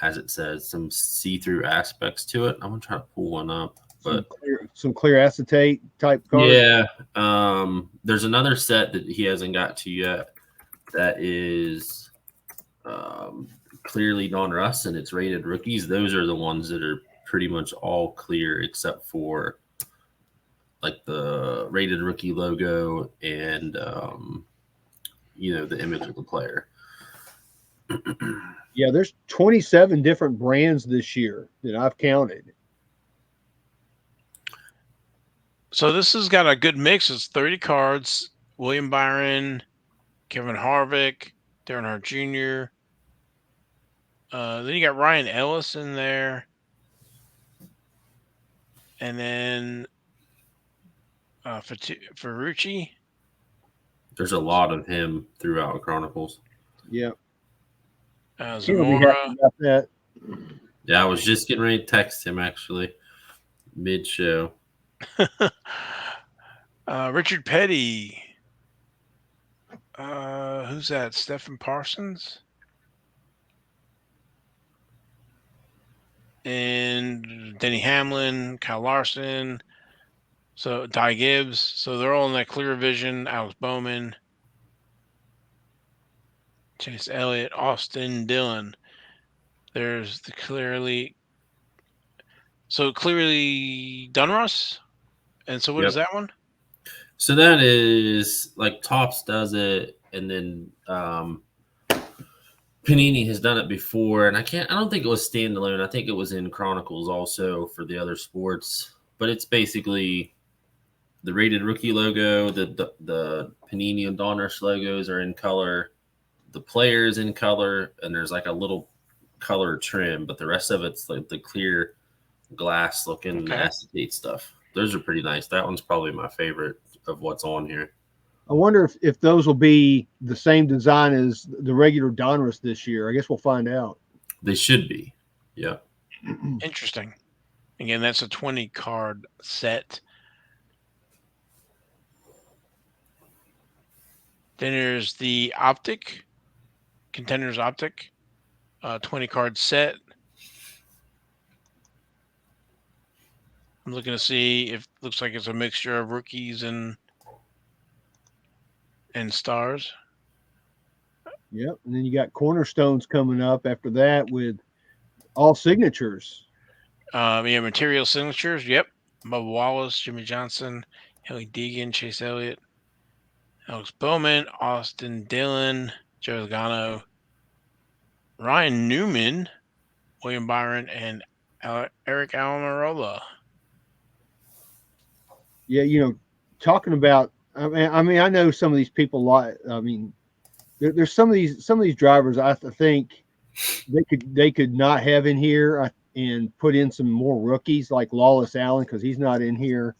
as it says, some see-through aspects to it. I'm gonna try to pull one up. But some clear acetate type cards. Yeah. There's another set that he hasn't got to yet that is clearly Don Russ, and it's rated rookies. Those are the ones that are pretty much all clear except for like the rated rookie logo and the image of the player. Yeah, there's 27 different brands this year that I've counted. So this has got a good mix. It's 30 cards. William Byron, Kevin Harvick, Darren Hart Jr. Then you got Ryan Ellis in there. And then Ferrucci. There's a lot of him throughout Chronicles. Yeah. Zamora. About that. Yeah, I was just getting ready to text him actually mid-show. Richard Petty. Who's that? Stephen Parsons? And Denny Hamlin, Kyle Larson, So Ty Gibbs. So they're all in that clear vision. Alex Bowman, Chase Elliott, Austin Dillon. There's the clearly Dunross. And so what is Yep. that one? So that is like Topps does it, and then Panini has done it before, and I don't think it was standalone. I think it was in Chronicles also for the other sports. But it's basically the rated rookie logo, the Panini and Donruss logos are in color, the players in color, and there's like a little color trim, but the rest of it's like the clear glass looking acetate stuff. Those are pretty nice. That one's probably my favorite of what's on here. I wonder if those will be the same design as the regular Donruss this year. I guess we'll find out. They should be. Yeah. Interesting. Again, that's a 20 card set. Then there's the Contenders Optic, 20 card set. I'm looking to see if it looks like it's a mixture of rookies and stars. Yep. And then you got Cornerstones coming up after that with all signatures. Material signatures. Yep. Bubba Wallace, Jimmy Johnson, Haley Deegan, Chase Elliott, Alex Bowman, Austin Dillon, Joe Logano, Ryan Newman, William Byron, and Eric Almirola. Yeah, talking about. I mean, I know some of these people. There's some of these drivers. I think they could not have in here and put in some more rookies like Lawless Allen because he's not in here.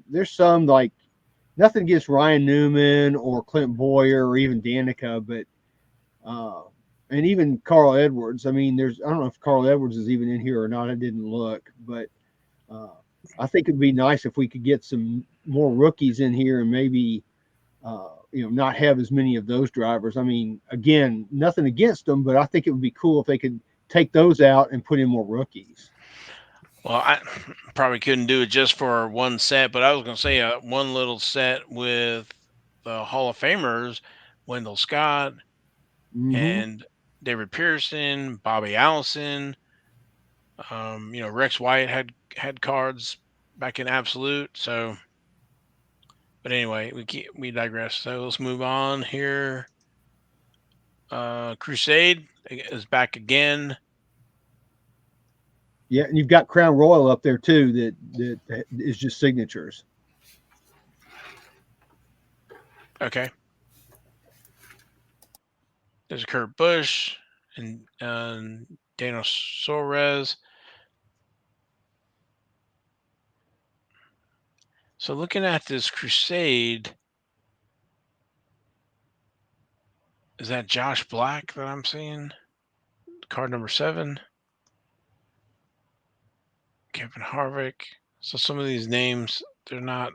There's some like nothing against Ryan Newman or Clint Boyer or even Danica, but and even Carl Edwards. I mean, I don't know if Carl Edwards is even in here or not. I didn't look, but I think it'd be nice if we could get some more rookies in here and maybe not have as many of those drivers. I mean, again, nothing against them, but I think it would be cool if they could take those out and put in more rookies. Well, I probably couldn't do it just for one set, but I was going to say one little set with the Hall of Famers, Wendell Scott and David Pearson, Bobby Allison. Rex White had cards back in Absolute. So, but anyway, we digress. So let's move on here. Crusade is back again. Yeah, and you've got Crown Royal up there too. That is just signatures. Okay. There's Kurt Busch and Daniel Suarez. So looking at this Crusade, is that Josh Black that I'm seeing? Card number 7. Kevin Harvick. So some of these names, they're not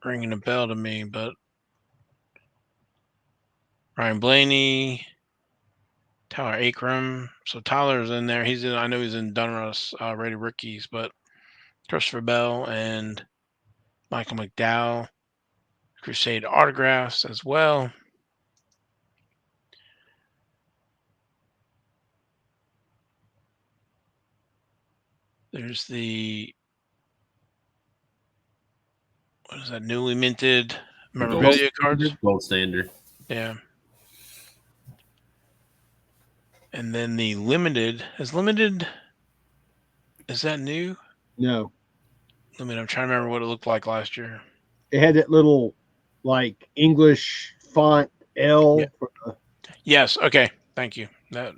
ringing a bell to me, but Ryan Blaney, Tyler Akram. So Tyler's in there. I know he's in Donruss rated rookies, but Christopher Bell and Michael McDowell, Crusade autographs as well. There's what is that, newly minted memorabilia cards? Gold standard. Yeah. And then the limited, is that new? No. Limited, I'm trying to remember what it looked like last year. It had that little like English font L. Yeah. Yes. Okay. Thank you. That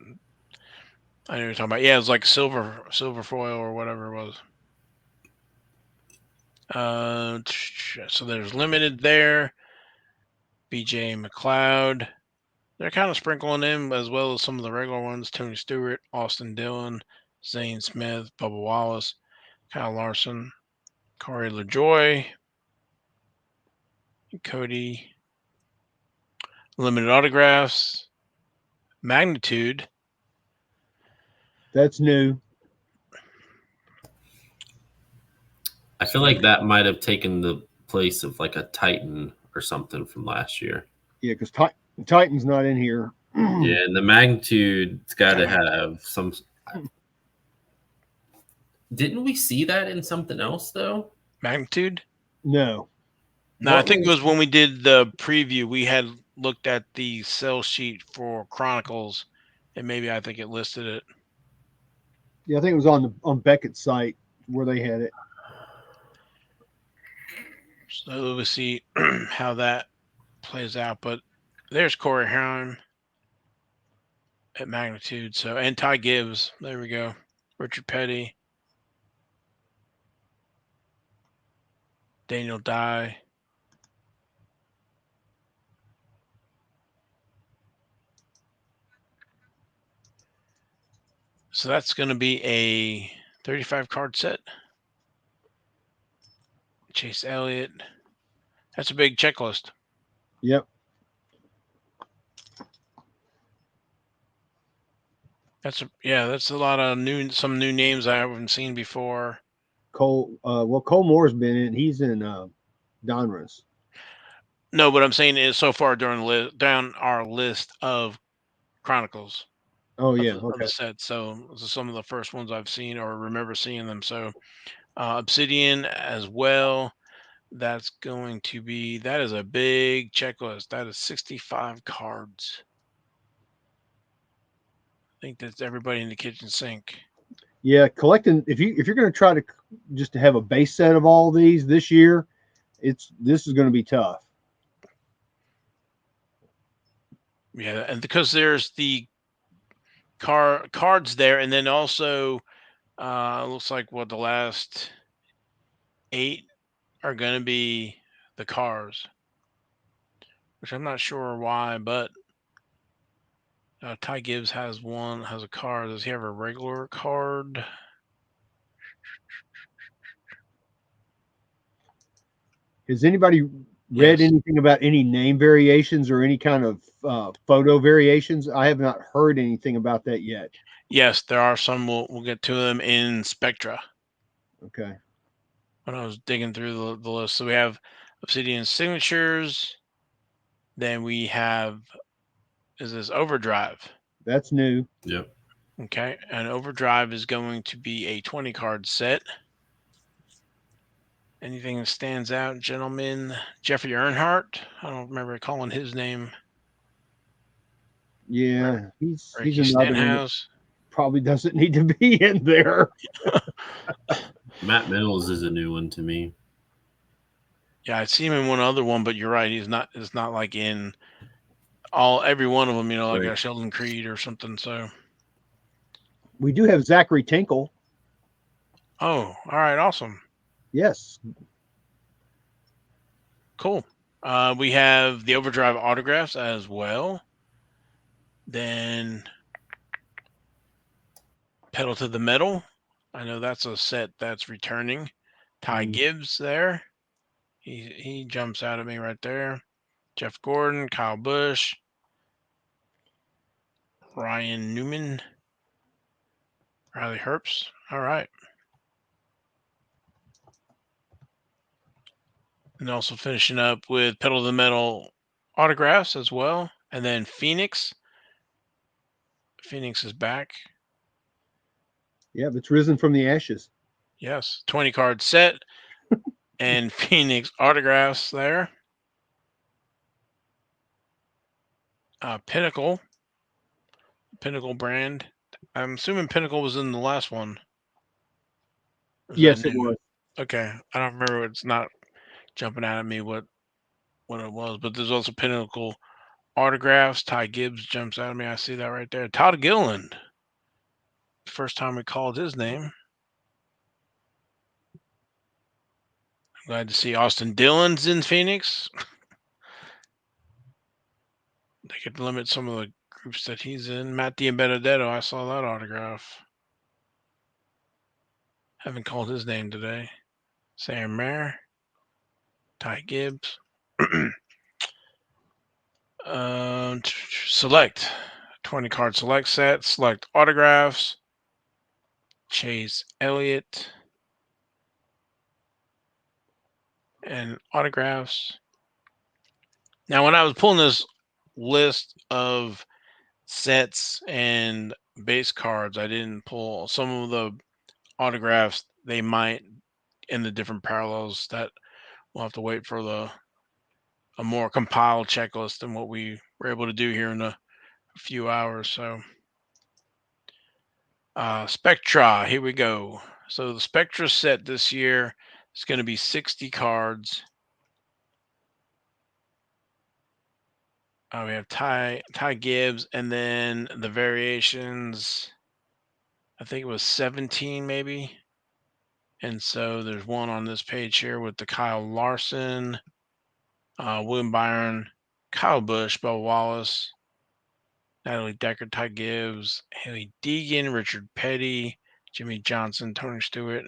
I know what you're talking about. Yeah, it was like silver foil or whatever it was. So there's limited there. BJ McLeod. They're kind of sprinkling in as well as some of the regular ones. Tony Stewart, Austin Dillon, Zane Smith, Bubba Wallace, Kyle Larson, Corey LaJoy, Cody. Limited autographs. Magnitude. That's new. I feel like that might have taken the place of like a Titan or something from last year. Yeah, because Titan's not in here. Yeah, and the magnitude's got to have some. Didn't we see that in something else though? Magnitude? No. No, I What think it was- was when we did the preview. We had looked at the sell sheet for Chronicles, and maybe I think it listed it. Yeah, I think it was on Beckett's site where they had it. So we'll see how that plays out. But there's Corey Heim at magnitude. So and Ty Gibbs. There we go. Richard Petty. Daniel Dye. So that's going to be a 35 card set. Chase Elliott. That's a big checklist. Yep. That's a lot of some new names I haven't seen before. Cole Moore's been in. He's in Donruss. No, what I'm saying is so far down our list of Chronicles Oh of yeah, the, of okay. the set. So those are some of the first ones I've seen or remember seeing them. So Obsidian as well. That is a big checklist. That is 65 cards. I think that's everybody in the kitchen sink. Yeah, collecting if you're going to try to just to have a base set of all these this year, this is going to be tough. Yeah, and because there's the cards there, and then also looks like the last 8 are going to be the cars, which I'm not sure why, but Ty Gibbs has a card. Does he have a regular card? Has anybody read Yes. anything about any name variations or any kind of photo variations? I have not heard anything about that yet. Yes, there are some. We'll get to them in Spectra. Okay. When I was digging through the list. So we have Obsidian signatures. Then we have, is this Overdrive? That's new. Yep. Okay. And Overdrive is going to be a 20 card set. Anything that stands out, gentlemen? Jeffrey Earnhardt. I don't remember calling his name. Yeah, he's Ricky another one that Stenhouse. probably doesn't need to be in there. Matt Mills is a new one to me. Yeah, I'd seen him in one other one, but you're right. It's not like in every one of them, like Right. a Sheldon Creed or something. So, We do have Zachary Tinkle. oh, all right. Awesome. Yes. Cool. We have the Overdrive Autographs as well. Then Pedal to the Metal. I know that's a set that's returning. Ty Gibbs there. He jumps out at me right there. Jeff Gordon, Kyle Busch, Ryan Newman, Riley Herbst. All right. And also finishing up with Pedal to the Metal autographs as well. And then Phoenix. Phoenix is back. Yeah, it's risen from the ashes. Yes. 20 card set. And Phoenix autographs there. Pinnacle brand. I'm assuming Pinnacle was in the last one. Yes, it was. Okay. I don't remember. It's not jumping out at me what it was, but there's also Pinnacle autographs. Ty Gibbs jumps out at me. I see that right there. Todd Gilliland. First time we called his name. Glad to see Austin Dillon's in Phoenix. They could limit some of the groups that he's in. Matt Benedetto, I saw that autograph. Haven't called his name today. Sam Mayer. Ty Gibbs. Select. 20 card select set. Select autographs. Chase Elliott. and autographs. Now, when I was pulling this list of sets and base cards, I didn't pull some of the autographs. They might in the different parallels that we'll have to wait for a more compiled checklist than what we were able to do here in a few hours. So, Spectra, here we go. So the Spectra set this year is going to be 60 cards. We have Ty Gibbs, and then the variations. I think it was 17, maybe. And so there's one on this page here with the Kyle Larson, William Byron, Kyle Busch, Bubba Wallace, Natalie Decker, Ty Gibbs, Haley Deegan, Richard Petty, Jimmy Johnson, Tony Stewart,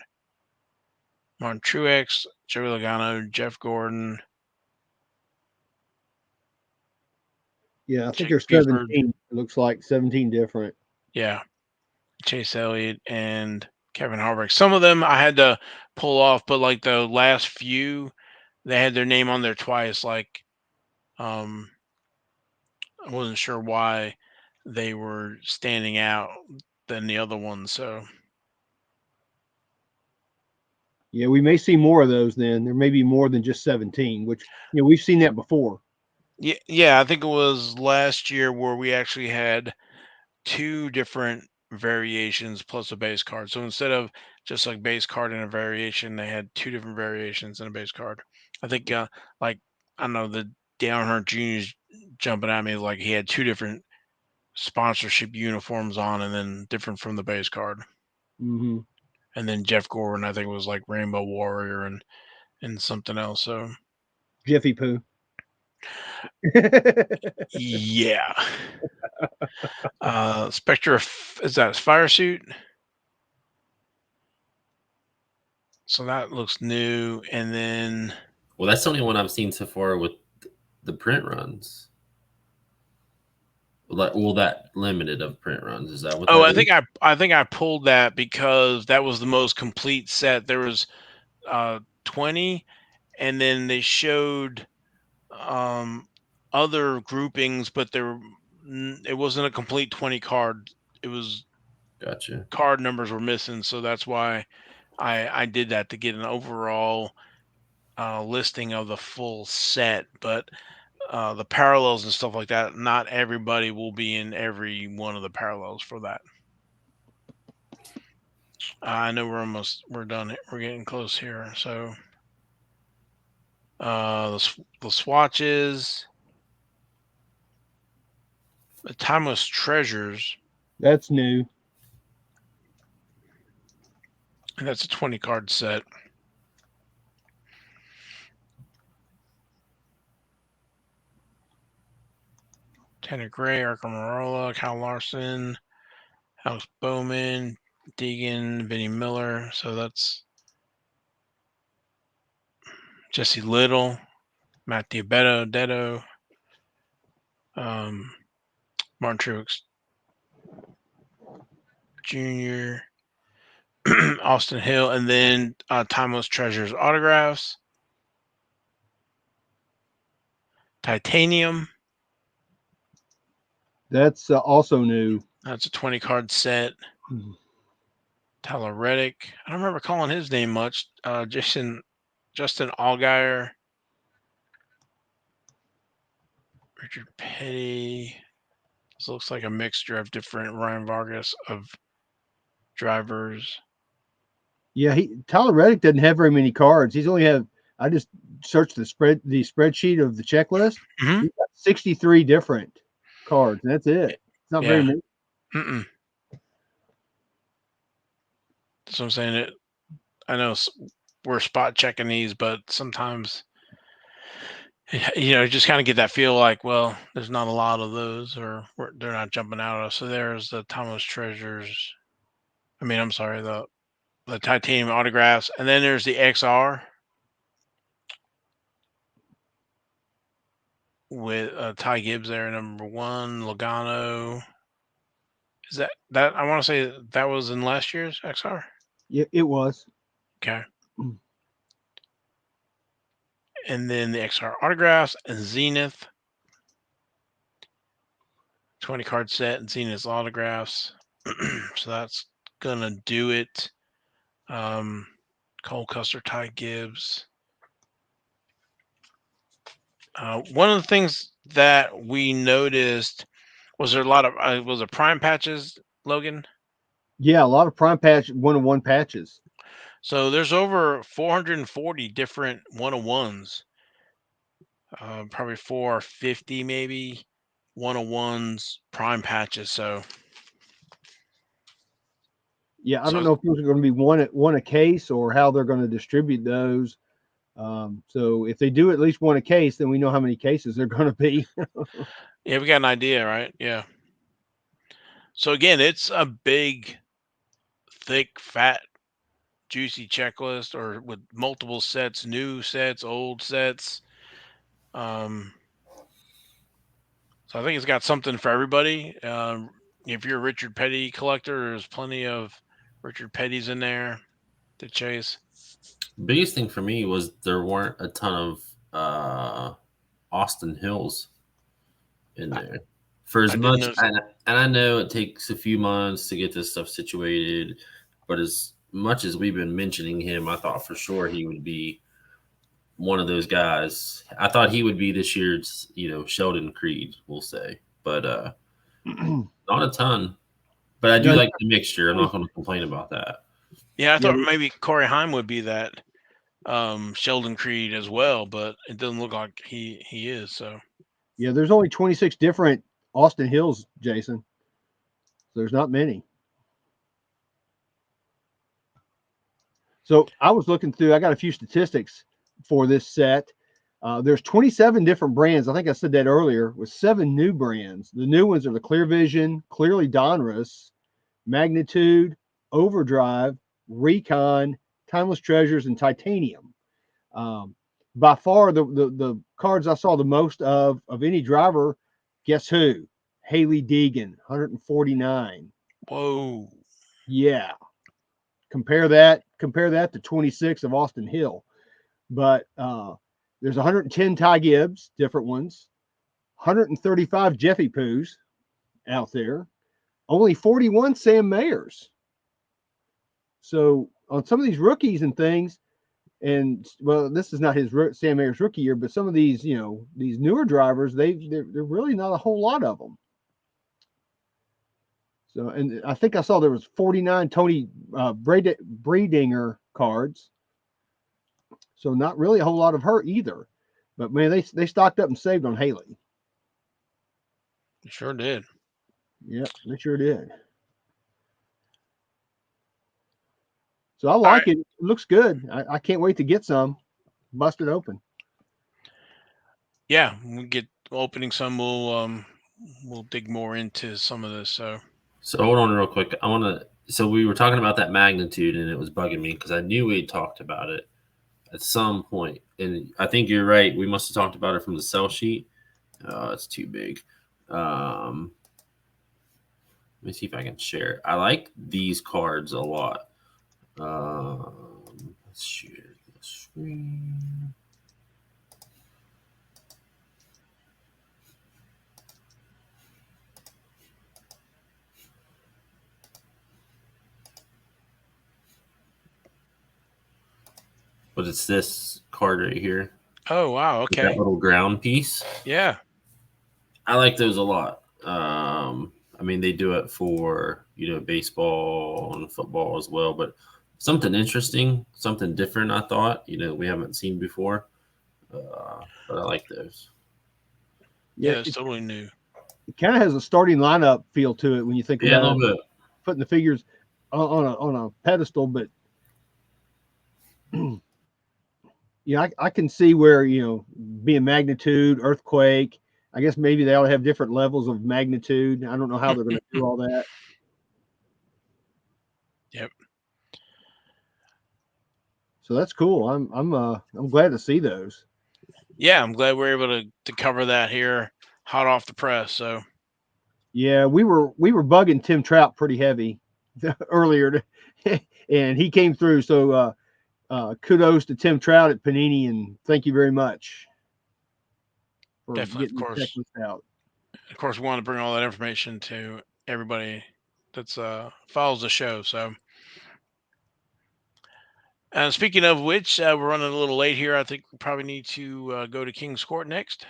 Martin Truex, Joey Logano, Jeff Gordon. Yeah, I think Jake there's Buford. 17. It looks like 17 different. Yeah. Chase Elliott and Kevin Harvick. Some of them I had to pull off, but like the last few, they had their name on there twice. Like, I wasn't sure why they were standing out than the other ones. So Yeah, we may see more of those then. There may be more than just 17, which we've seen that before. yeah, I think it was last year where we actually had two different variations plus a base card. So instead of just like base card and a variation, they had two different variations in a base card. I think like I don't know, the Dale Earnhardt Jr.'s jumping at me like he had two different sponsorship uniforms on and then different from the base card. Mm-hmm. And then Jeff Gordon, I think, was like Rainbow Warrior and something else. So Jiffy Poo. yeah. Spectre, is that fire suit? So that looks new. And then Well, that's the only one I've seen so far with the print runs. Well, that limited of print runs, is that what? oh, that is? I think I pulled that because that was the most complete set. There was 20, and then they showed other groupings, but it wasn't a complete 20 card. It was Gotcha. card numbers were missing, so that's why I did that to get an overall listing of the full set. But the parallels and stuff like that, not everybody will be in every one of the parallels for that. I know we're done. We're getting close here. So the swatches, the Timeless Treasures, That's new. and that's a 20 card set. Tanner Gray, Arco Marola, Kyle Larson, Alex Bowman, Deegan, Vinnie Miller. So that's Jesse Little, Matt Detto, Martin Truex Jr., Austin Hill, and then Timeless Treasures autographs. Titanium. That's also new. That's a 20 card set. Tyler Reddick. I don't remember calling his name much. Justin Allgaier. Richard Petty. This looks like a mixture of different Ryan Vargas of drivers. Yeah, Tyler Reddick doesn't have very many cards. He's only have. I just searched the spreadsheet of the checklist. Mm-hmm. He's got 63 different cards, and that's it. It's not very many. Mm-mm. That's what I'm saying. I know we're spot checking these, but sometimes you just kind of get that feel like, well, there's not a lot of those, or they're not jumping out of us. So there's the Timeless Treasures. I'm sorry, the Titanium autographs, and then there's the XR with Ty Gibbs there, number 1, Logano. Is that I want to say that was in last year's XR? Yeah, it was. Okay. And then the XR Autographs and Zenith. 20 card set and Zenith Autographs. So that's going to do it. Cole Custer, Ty Gibbs. One of the things that we noticed was there a lot of was it prime patches, Logan? Yeah, a lot of prime patch 101 patches. So there's over 440 different 101s. Probably 450 maybe 101s prime patches. So Yeah, I don't know if those are going to be one a case or how they're going to distribute those. So if they do at least one a case, then we know how many cases they're going to be. yeah, we got an idea, right? Yeah. So again, it's a big, thick, fat, juicy checklist, or with multiple sets, new sets, old sets. So I think it's got something for everybody. If you're a Richard Petty collector, there's plenty of Richard Petty's in there to chase. Biggest thing for me was there weren't a ton of Austin Hills in there. For as much, and I know it takes a few months to get this stuff situated, but as much as we've been mentioning him, I thought for sure he would be one of those guys. I thought he would be this year's, Sheldon Creed, we'll say, but not a ton. But I do like the mixture. I'm not going to complain about that. Yeah, I thought maybe Corey Heim would be that Sheldon Creed as well, but it doesn't look like he is. So yeah, there's only 26 different Austin Hills, Jason. There's not many. So I was looking through. I got a few statistics for this set. There's 27 different brands. I think I said that earlier, with 7 new brands. The new ones are the Clear Vision, Clearly Donruss, Magnitude, Overdrive, Recon, Timeless Treasures, and Titanium. By far, the cards I saw the most of any driver, guess who? Haley Deegan, 149. Whoa. Yeah. Compare that to 26 of Austin Hill. But there's 110 Ty Gibbs, different ones, 135 Jeffy Poos out there, only 41 Sam Mayers. So on some of these rookies and things, and well, this is not his Sam Mayers rookie year, but some of these, these newer drivers, they're really not a whole lot of them. So, and I think I saw there was 49 Tony Bredinger cards. So not really a whole lot of her either. But man, they stocked up and saved on Haley. Sure did. Yep, they sure did. So I like it. It looks good. I can't wait to get some. Bust it open. Yeah, we get opening some. We'll dig more into some of this. So hold on real quick. So we were talking about that Magnitude, and it was bugging me because I knew we had talked about it at some point, and I think you're right. We must have talked about it from the sell sheet. It's too big. Let me see if I can share it. I like these cards a lot. Let's share the screen. But it's this card right here. Oh, wow. Okay. That little ground piece. Yeah. I like those a lot. I mean, they do it for, baseball and football as well, but something interesting, something different, I thought, we haven't seen before. But I like those. Yeah, it's totally new. It kind of has a starting lineup feel to it when you think about a little bit. Putting the figures on a pedestal, but I can see where, being Magnitude, Earthquake, I guess maybe they ought to have different levels of magnitude. I don't know how they're going to do all that. Yep. So that's cool. I'm glad to see those. Yeah, I'm glad we're able to cover that here, hot off the press. So. Yeah, we were bugging Tim Trout pretty heavy earlier, and he came through. So kudos to Tim Trout at Panini, and thank you very much for Definitely, getting the checklist out. Of course, we want to bring all that information to everybody that's follows the show. So, speaking of which, we're running a little late here. I think we probably need to go to King's Court next.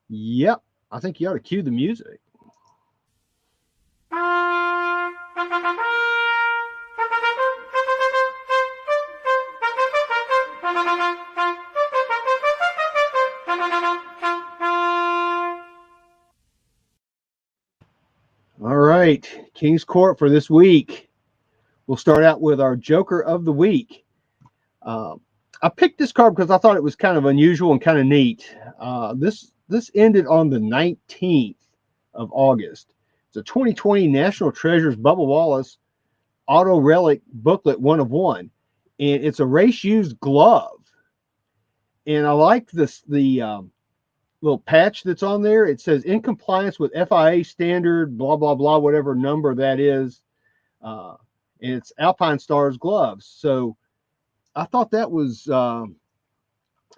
Yep, I think you ought to cue the music. All right, King's Court for this week. We'll start out with our Joker of the Week. I picked this card because I thought it was kind of unusual and kind of neat. This ended on the 19th of August. It's a 2020 National Treasures Bubba Wallace Auto Relic Booklet 1 of 1. And it's a race-used glove. And I like the little patch that's on there. It says, in compliance with FIA standard, blah, blah, blah, whatever number that is. And it's Alpine Stars gloves. So I thought that was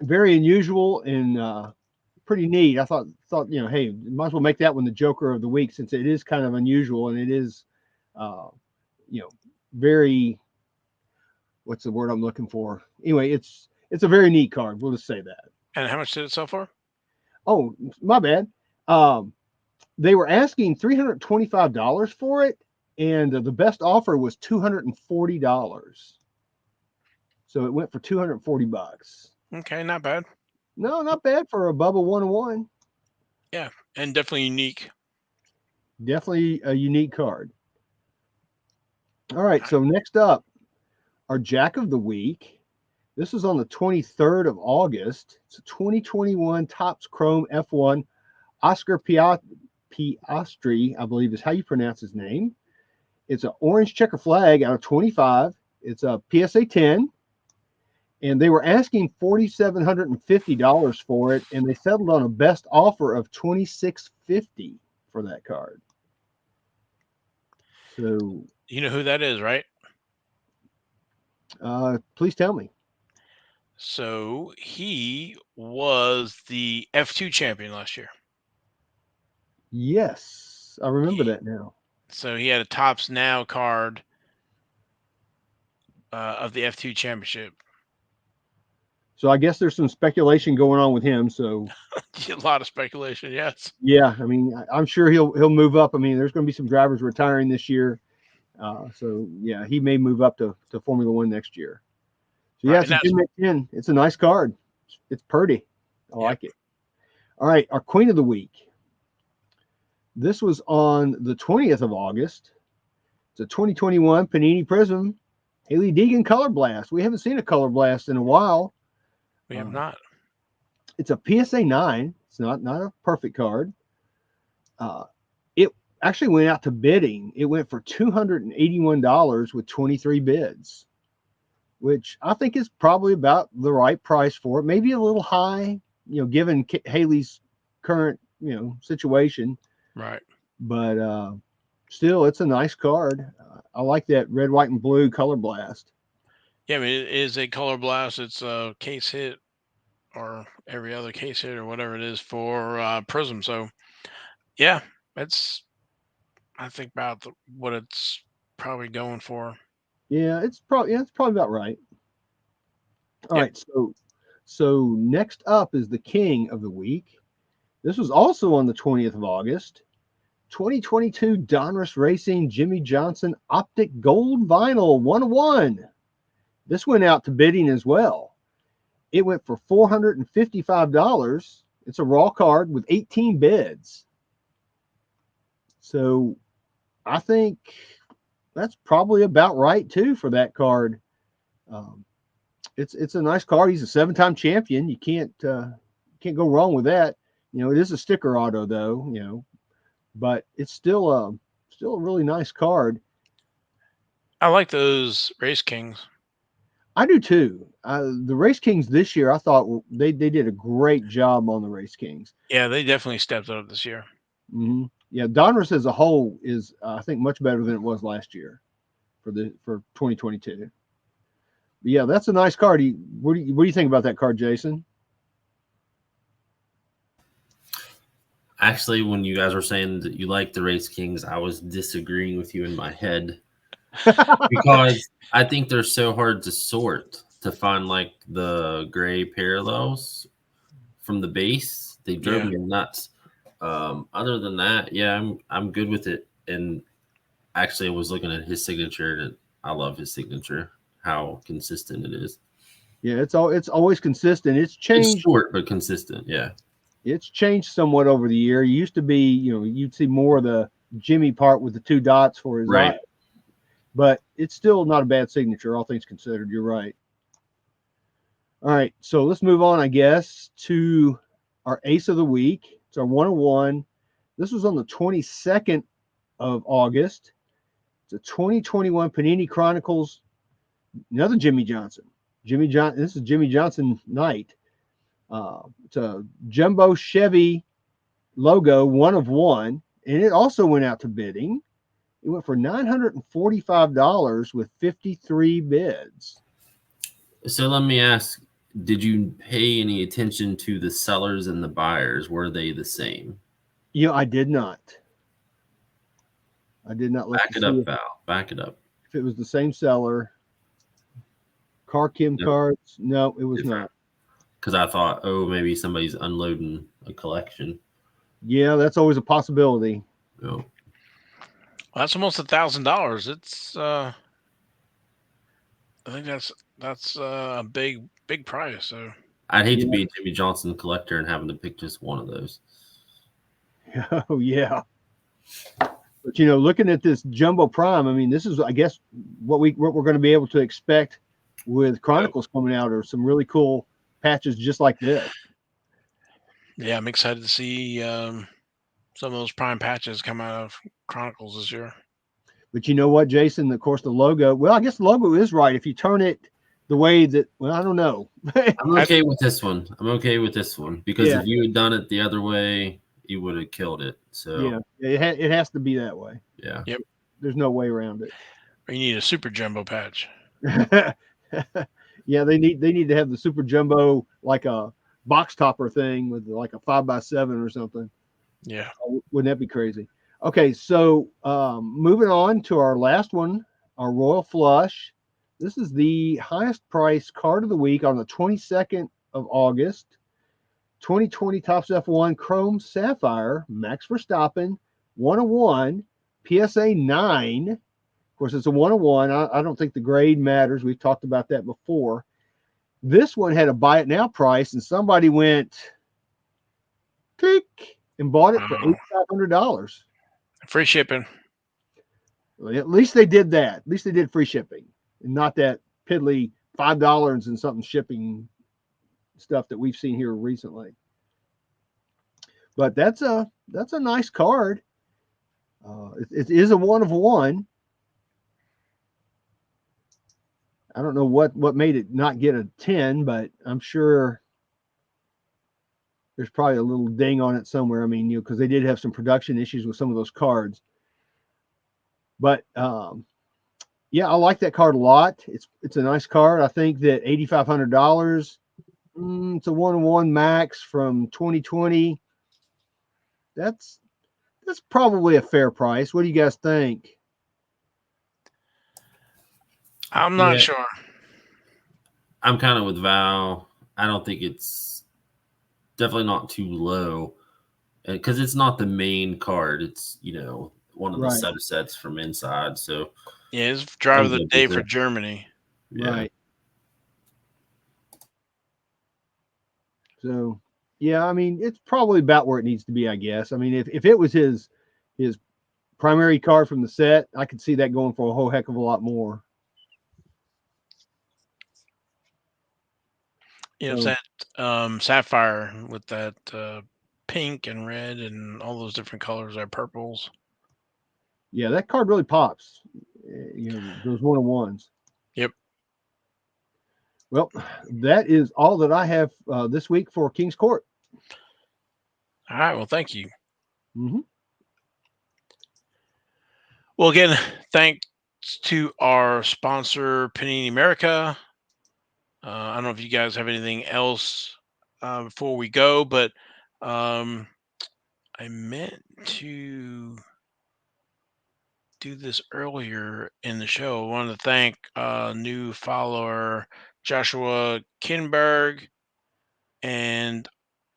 very unusual and pretty neat. I thought, hey, might as well make that one the Joker of the Week, since it is kind of unusual and it is, very, what's the word I'm looking for? Anyway, it's a very neat card. We'll just say that. And how much did it sell for? Oh, my bad. They were asking $325 for it, and the best offer was $240. So it went for $240. Okay, not bad. No, not bad for a Bubba 101. Yeah, and definitely unique. Definitely a unique card. All right, so next up, our Jack of the Week. This is on the 23rd of August. It's a 2021 Topps Chrome F1 Oscar Piastri, I believe is how you pronounce his name. It's an orange checker flag out of 25. It's a PSA 10. And they were asking $4,750 for it, and they settled on a best offer of $2,650 for that card. So you know who that is, right? Please tell me. So he was the F2 champion last year. Yes, I remember that now. So he had a Topps Now card of the F2 championship. So I guess there's some speculation going on with him. So a lot of speculation, yes. Yeah, I mean, I'm sure he'll move up. I mean, there's going to be some drivers retiring this year. So yeah, he may move up to Formula One next year. So yeah, it's a 10. It's a nice card. It's pretty. I like it. All right, our Queen of the Week. This was on the 20th of August. It's a 2021 Panini Prism Haley Deegan Color Blast. We haven't seen a Color Blast in a while. We have not. It's a PSA 9. It's not a perfect card. It actually went out to bidding. It went for $281 with 23 bids, which I think is probably about the right price for it. Maybe a little high, given Haley's current, situation. Right. But still, it's a nice card. I like that red, white, and blue Color Blast. Yeah, I mean, it is a Color Blast. It's a case hit or every other case hit or whatever it is for Prism. So, yeah, that's, I think, about what it's probably going for. Yeah, it's probably about right. All right, so next up is the King of the Week. This was also on the 20th of August. 2022 Donruss Racing Jimmy Johnson Optic Gold Vinyl 101. This went out to bidding as well. It went for $455. It's a raw card with 18 bids. So I think that's probably about right too for that card. It's a nice card. He's a 7-time champion. You can't go wrong with that. It is a sticker auto though, but it's still a really nice card. I like those Race Kings. I do too. The Race Kings this year, I thought they did a great job on the Race Kings. Yeah, they definitely stepped up this year. Mm-hmm. Yeah, Donruss as a whole is, I think, much better than it was last year for 2022. Yeah, that's a nice card. What do you think about that card, Jason? Actually, when you guys were saying that you like the Race Kings, I was disagreeing with you in my head because I think they're so hard to sort to find like the gray parallels from the base. They drove Yeah. me nuts. Other than that, yeah, I'm good with it. And actually, I was looking at his signature, and I love his signature. How consistent it is. Yeah, it's always consistent. It's It's changed. short but consistent. Yeah. It's changed somewhat over the year. It used to be, you'd see more of the Jimmy part with the 2 dots for his Right. eye, but it's still not a bad signature, all things considered. You're right. All right, so let's move on, I guess, to our ace of the week. It's our 101. This was on the 22nd of August. It's a 2021 Panini Chronicles, another Jimmy Johnson. This is Jimmy Johnson night. It's a jumbo Chevy logo, 1 of 1, and it also went out to bidding. It went for $945 with 53 bids. So let me ask, did you pay any attention to the sellers and the buyers? Were they the same? I did not. I did not look Back to it see up, Val. Back it up. if it was the same seller. Car Kim No, cards? No, it was different. not. Because I thought, oh, maybe somebody's unloading a collection. Yeah, that's always a possibility. No. Well, that's almost $1,000. It's I think that's a big price. So I'd hate to Yeah. be a Jimmy Johnson collector and having to pick just one of those. Oh yeah. But looking at this jumbo prime, I mean, this is, I guess, what we're going to be able to expect with Chronicles coming out, or some really cool patches just like this. yeah, I'm excited to see some of those prime patches come out of Chronicles this year. But you know what, Jason? Of course, the logo. Well, I guess the logo is right if you turn it the way that. Well, I don't know. I'm okay with this one. I'm okay with this one because Yeah. if you had done it the other way, you would have killed it. So Yeah, it has to be that way. yeah. Yep. There's no way around it. Or you need a super jumbo patch. Yeah, they need to have the super jumbo, like a box topper thing with like a 5x7 or something. Yeah. Wouldn't that be crazy? Okay, so moving on to our last one, our Royal Flush. This is the highest price card of the week on the 22nd of August. 2020 Topps F1 Chrome Sapphire, Max Verstappen, 101, PSA 9. Of course, it's a 101. I don't think the grade matters. We've talked about that before. This one had a buy it now price, and somebody went click and bought it for $8,500. Free shipping. Well, at least they did that. At least they did free shipping, and not that piddly $5 and something shipping stuff that we've seen here recently. But that's a nice card. It is a 1 of 1. I don't know what made it not get a 10, but I'm sure there's probably a little ding on it somewhere. I mean, because they did have some production issues with some of those cards. But yeah, I like that card a lot. It's a nice card. I think that $8,500. It's a 1 of 1 max from 2020. That's probably a fair price. What do you guys think? I'm not Yeah. sure. I'm kind of with Val. I don't think it's definitely not too low because it's not the main card. It's, one of the Right. subsets from inside. So Yeah, it's driver of the good day with for it. Germany. Yeah. Right. So, yeah, I mean, it's probably about where it needs to be, I guess. I mean, if it was his primary card from the set, I could see that going for a whole heck of a lot more. You know, So, that sapphire with that pink and red and all those different colors are purples. yeah, that card really pops. Those 1 of 1s. Yep. Well, that is all that I have this week for King's Court. All right. Well, thank you. Mm-hmm. Well, again, thanks to our sponsor, Panini America. I don't know if you guys have anything else before we go, but um, I meant to do this earlier in the show. I wanted to thank new follower Joshua Kinberg, and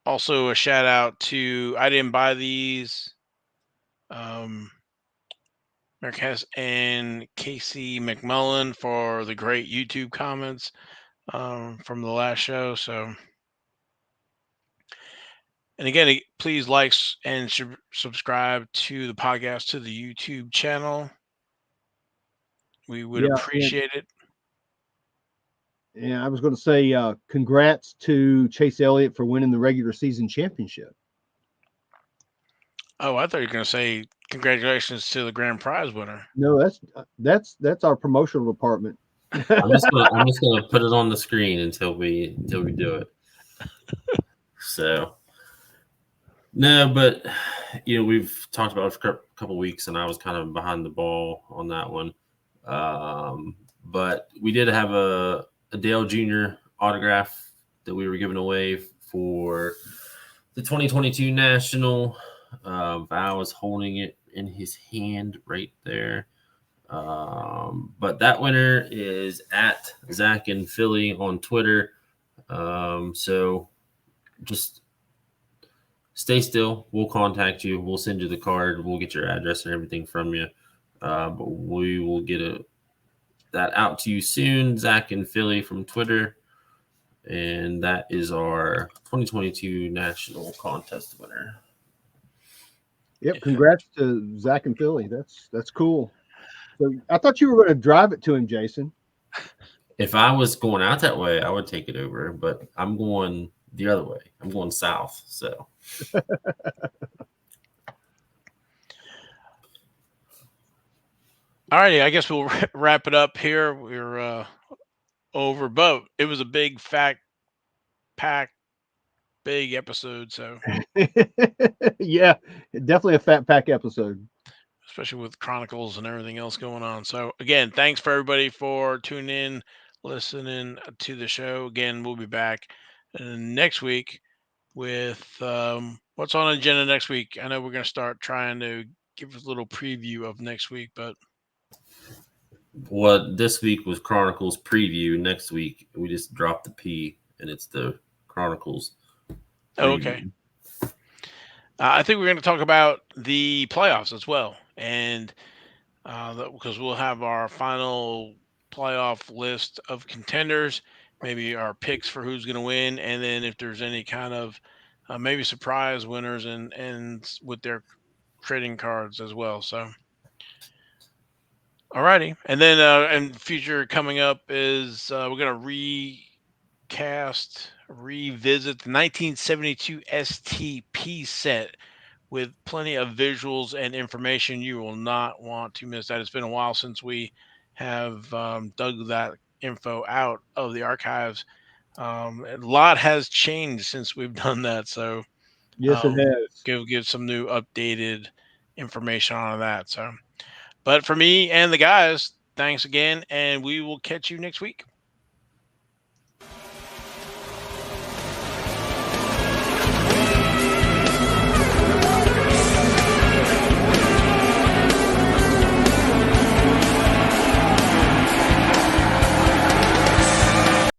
also a shout out to I didn't buy these. Marquez and Casey McMullen for the great YouTube comments from the last show. So, and again, please like and subscribe to the podcast, to the YouTube channel. We would Yeah, appreciate it. and I was going to say, congrats to Chase Elliott for winning the regular season championship. Oh, I thought you were going to say congratulations to the grand prize winner. No, that's our promotional department. I'm just gonna put it on the screen until we do it. So no, but we've talked about it for a couple of weeks, and I was kind of behind the ball on that one. But we did have a Dale Jr. autograph that we were giving away for the 2022 National. Val is holding it in his hand right there. But that winner is at Zach in Philly on Twitter. So just stay still. We'll contact you. We'll send you the card. We'll get your address and everything from you. But we will get that out to you soon. Zach in Philly from Twitter. And that is our 2022 National Contest winner. Yep, congrats to Zach and Philly. That's cool. So I thought you were going to drive it to him, Jason. If I was going out that way, I would take it over, but I'm going the other way. I'm going south. So All righty, I guess we'll wrap it up here. We're over, but it was a big, pack, big episode. So Yeah, definitely a fat pack episode. especially with Chronicles and everything else going on. So again, thanks for everybody for tuning in, listening to the show. Again, we'll be back next week with what's on the agenda next week. I know we're going to start trying to give a little preview of next week, but this week was Chronicles preview. Next week we just dropped the P, and it's the Chronicles. Oh, okay. I think we're going to talk about the playoffs as well, and because we'll have our final playoff list of contenders, maybe our picks for who's going to win, and then if there's any kind of maybe surprise winners and with their trading cards as well. So, alrighty, and then and future coming up is we're going to revisit the 1972 STP set with plenty of visuals and information. You will not want to miss that. It's been a while since we have dug that info out of the archives. A lot has changed since we've done that. So Yes, it has. give some new updated information on that. So, but for me and the guys, thanks again, and we will catch you next week.